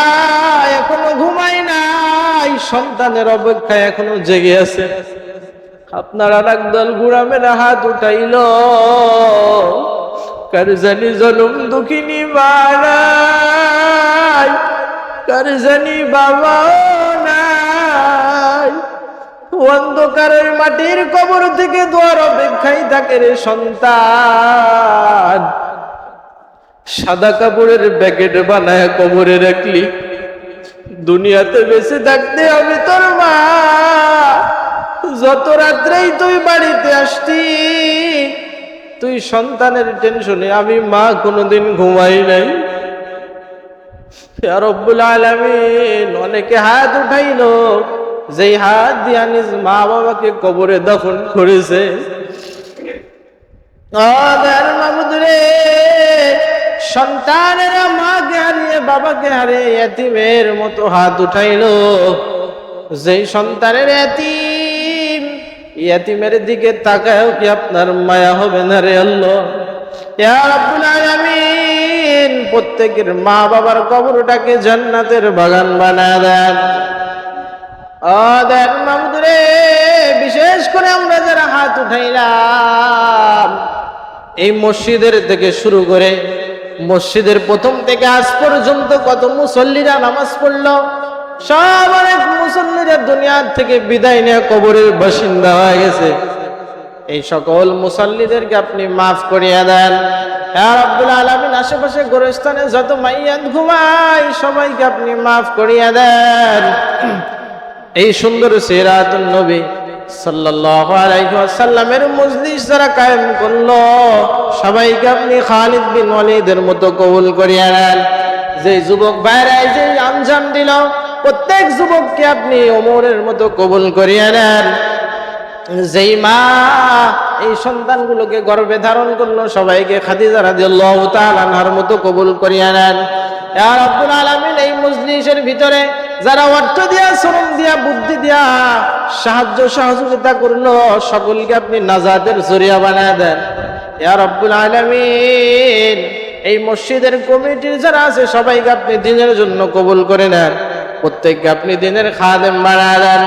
এখনো ঘুমায় নাই, সন্তানের অপেক্ষায় এখনো জেগে আছে। আপনারা একদল গুড়া মেরা হাত উঠাইল, কার জানি জনম দুঃখিনী মা নাই, কার জানি বাবা নাই। অন্ধকারের মাটির কবর থেকে দোয়ার অপেক্ষায় থাকে রে সন্তান। সাদা কাপড়ের প্যাকেট বানায় কবরে রাখলি, দুনিয়াতে বেঁচে থাকতে আমি তোর মা। যত রাত্রেই তুই বাড়িতে আসতি, তুই সন্তানের টেনশনে, আমি মা কোনোদিন ঘুমাই নাই। ইয়া রাব্বুল আলামিন, অনেকে হাত উঠাইলো, যেই হাত দিয়া নিজ মা বাবাকে কবরে দাফন করেছে। ওদের মাবুদ রে, সন্তানেরা মাকে হারিয়ে বাবাকে হারিয়ে এতিমের মতো হাত উঠাইলো। যেই সন্তানের এতিমের দিকে তাকায়ও কি আপনার মায়া হবে না রে আল্লাহ? ইয়া রাব্বুল আলামিন, প্রত্যেকের মা বাবার কবরটাকে জান্নাতের বাগান বানায় দেন। ওদের মাবুদ রে, বিশেষ করে আমরা যারা হাত উঠাইলাম, এই মসজিদের থেকে শুরু করে মসজিদের প্রথম থেকে আজ পর্যন্ত কত মুসল্লিরা নামাজ পড়লো, সব অনেক মুসল্লিরা দুনিয়া থেকে বিদায় নিয়ে কবরের বাসিন্দা হয়ে গেছে। এই সকল মুসাল্লিদেরকে আপনি মাফ করিয়ে দেন ইয়া রাব্বুল আলামিন। আশেপাশে গোরস্থানে যত মাইয়াত ঘুমায় সবাইকে আপনি মাফ করিয়ে দেন। এই সুন্দর সিরাতুন নবী সাল্লাল্লাহু আলাইহি ওয়াসাল্লামের মজলিস যারা কায়েম করলো সবাইকে আপনি খালিদ বিন ওয়ালিদের মতো কবুল করিয়ে নেন। যে যুবক ভাইরা যে আঞ্জাম দিল প্রত্যেক যুবককে আপনি ওমরের মতো কবুল করিয়ে নেন। যেই মা এই সন্তানগুলোকে গর্ভে ধারণ করলো সবাইকে খাদিজা রাদিয়াল্লাহু তাআলা আনহার মতো কবুল করিয়ে নেন ইয়া রাব্বুল আলামিন। এই মজলিসের ভিতরে যারা অর্থ দিয়া শ্রম দিয়া বুদ্ধি দিয়া সাহায্য সহযোগিতা করলো সকলকে আপনি নাজাতের জরিয়া বানায় দেন ইয়া রাব্বুল আলামিন। এই মসজিদের কমিটির যারা আছে সবাইকে আপনি দ্বীনের জন্য কবুল করে নেন, প্রত্যেককে আপনি দ্বীনের খাদেম বানায় দেন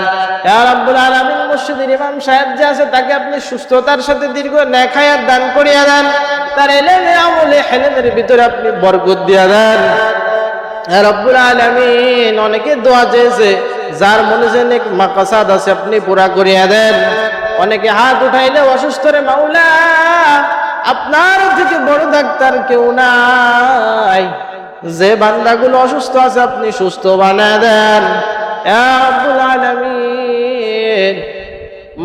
ইয়া রাব্বুল আলামিন। মসজিদের ইমাম সাহেব যে আছে তাকে আপনি সুস্থতার সাথে দীর্ঘ নেক হায়াত দান করিয়া দেন, তার ইলমে আমলে হেলেমের ভিতরে আপনি বরকত দিয়া দেন ইয়া রাব্বুল আলামিন। অনেকে দোয়া চেয়েছে, যার মনে যে নেক মাকসাদ আছে আপনি পুরা করিয়া দেন। অনেকে হাত উঠাইলে অসুস্থ রে মাওলা, আপনার থেকে বড় ডাক্তার কেউ নাই। যে বান্দাগুলো অসুস্থ আছে আপনি সুস্থ বানায় দেন ইয়া রাব্বুল আলামিন।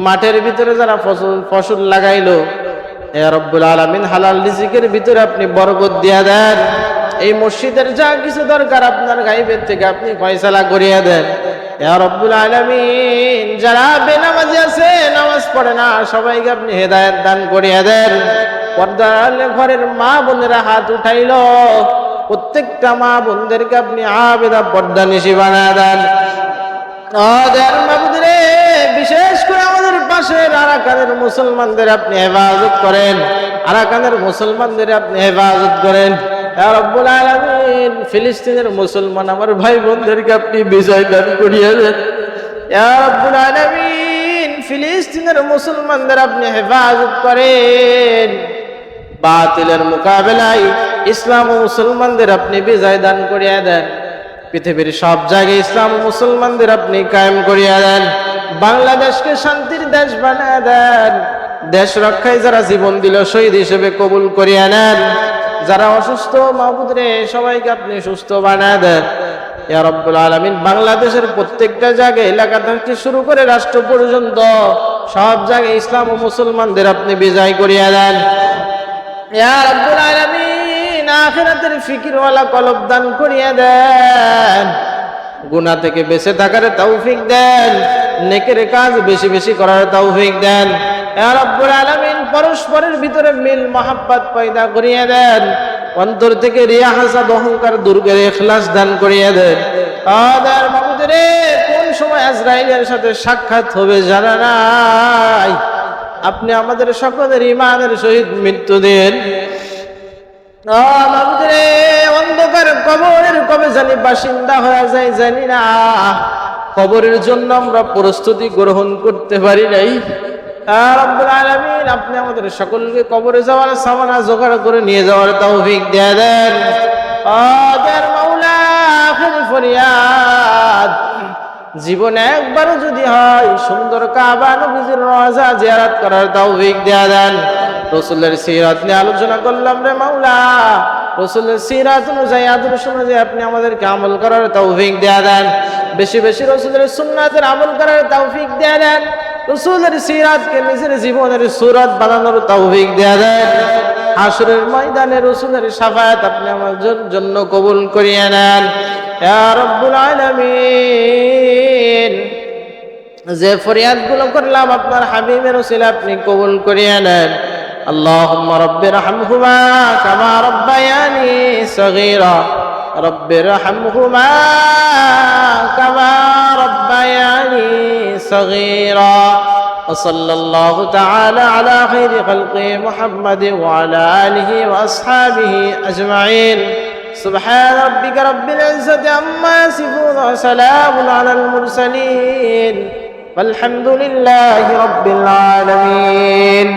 মাঠের ভিতরে যারা ফসল লাগাইলো ইয়া রাব্বুল আলামিন হালাল রিজিকের ভিতরে আপনি বরকত দিয়া দেন। এই মসজিদের যা কিছু দরকার আপনার গায়বের থেকে আপনি ফয়সালা করিয়া দেন ইয়া রাব্বুল আলামিন। যারা বেনামাজি আছে নামাজ পড়ে না সবাইকে আপনি হেদায়েত দান করিয়া দেন। পর্দার ঘরের মা বোনেরা হাত উঠাইলো, প্রত্যেকটা মা বোনদেরকে আপনি আবেদা পর্দা নিশি বানায় দেন। বিশেষ করে আমাদের পাশের আরাকানের মুসলমানদের আপনি হেফাজত করেন, আরাকানের মুসলমানদের আপনি হেফাজত করেন ইয়া রাব্বুল আলামিন। ফিলিস্তিনের মুসলমান আমার ভাই বোনদেরকে আপনি বিজয় দান করিয়ে দেন ইয়া রাব্বুল আলামিন। ফিলিস্তিনের মুসলমানদের আপনি হেফাজত করেন, বাতিলের মোকাবেলায় ইসলাম ও মুসলমানদের আপনি বিজয় দান করিয়া দেন। পৃথিবীর সব জায়গায় ইসলাম ও মুসলমানদের আপনি কায়েম করিয়া দেন। বাংলাদেশকে শান্তির দেশ বানায় দেন। দেশ রক্ষায় যারা জীবন দিল শহীদ হিসেবে কবুল করিয়া নেন। যারা অসুস্থ মাহবুদ রে সবাইকে আপনি সুস্থ বানায় দেন ইয়া রাব্বুল আলামিন। বাংলাদেশের প্রত্যেকটা জায়গায় এলাকা থেকে শুরু করে রাষ্ট্র পর্যন্ত সব জায়গায় ইসলাম ও মুসলমানদের আপনি বিজয় করিয়া দেন ইয়া রাব্বুল আলামিন। আখিরাতের ফিকিরওয়ালা কলব দান করিয়া দেন। গুনাহ থেকে বেঁচে থাকার তৌফিক দেন, নেকের কাজ বেশি বেশি করার তৌফিক দেন ইয়া রাব্বুল আলামিন। পরস্পরের ভিতরে মিল মহব্বত পয়দা করিয়া দেন। অন্তর থেকে রিয়া হাসাদ অহংকার দূর করে ইখলাস দান করিয়া দেন। আদার মাবুদ রে কোন সময় আজরাইলের সাথে সাক্ষাৎ হবে জানা নাই, আপনি আমাদের সকলের ঈমানের সহিত মৃত্যু দেন। মাবুদ রে অন্ধকার কবরের কবে জানি বাসিন্দা হয়ে যায় জানি না, কবরের জন্য আমরা প্রস্তুতি গ্রহণ করতে পারি নাই রাব্বুল আলামিন। আপনি আমাদের সকলকে কবরে যাওয়ার সামানা জোগাড় করে নিয়ে যাওয়ার তৌফিক দিয়ে দেন। আদার মাওলা আখির ফরিয়াদ, জীবনে একবারও যদি হয় সুন্দর কাবা নবীজির রওজা জিয়ারত করার তৌফিক দিয়ে দেন। রাসূলের সিরাত নিয়ে আলোচনা করলাম রে মাওলা, রাসূলের সিরাত অনুযায়ী আদর্শ অনুযায়ী আপনি আমাদেরকে আমল করার তৌফিক দিয়ে দেন। বেশি বেশি রাসূলের সুন্নাতের আমল করার তৌফিক দিয়ে দেন। রাসূলের সিরাতকে নিজের জীবনের সূরত বানানোর তৌফিক দিয়ে দেন। হাশরের ময়দানে রাসূলের শাফায়াত আপনি আমাদের জন্য কবুল করিয়ে নেন ইয়া রাব্বুল আলামিন। যে ফরিয়াদগুলো করলাম আপনার হাবিবের ওসিলা আপনি কবুল করিয়ে নেন। আল্লাহুম্মা রাব্বিরহামহুমা কামা রাব্বায়ানি সগীরা, রাব্বিরহামহুমা কামা রাব্বায়ানি সগীরা। وصلى الله تعالى على خير خلقه محمد وعلى آله وأصحابه أجمعين. سبحان ربك رب العزة عما يصفون وسلام على المرسلين والحمد لله رب العالمين.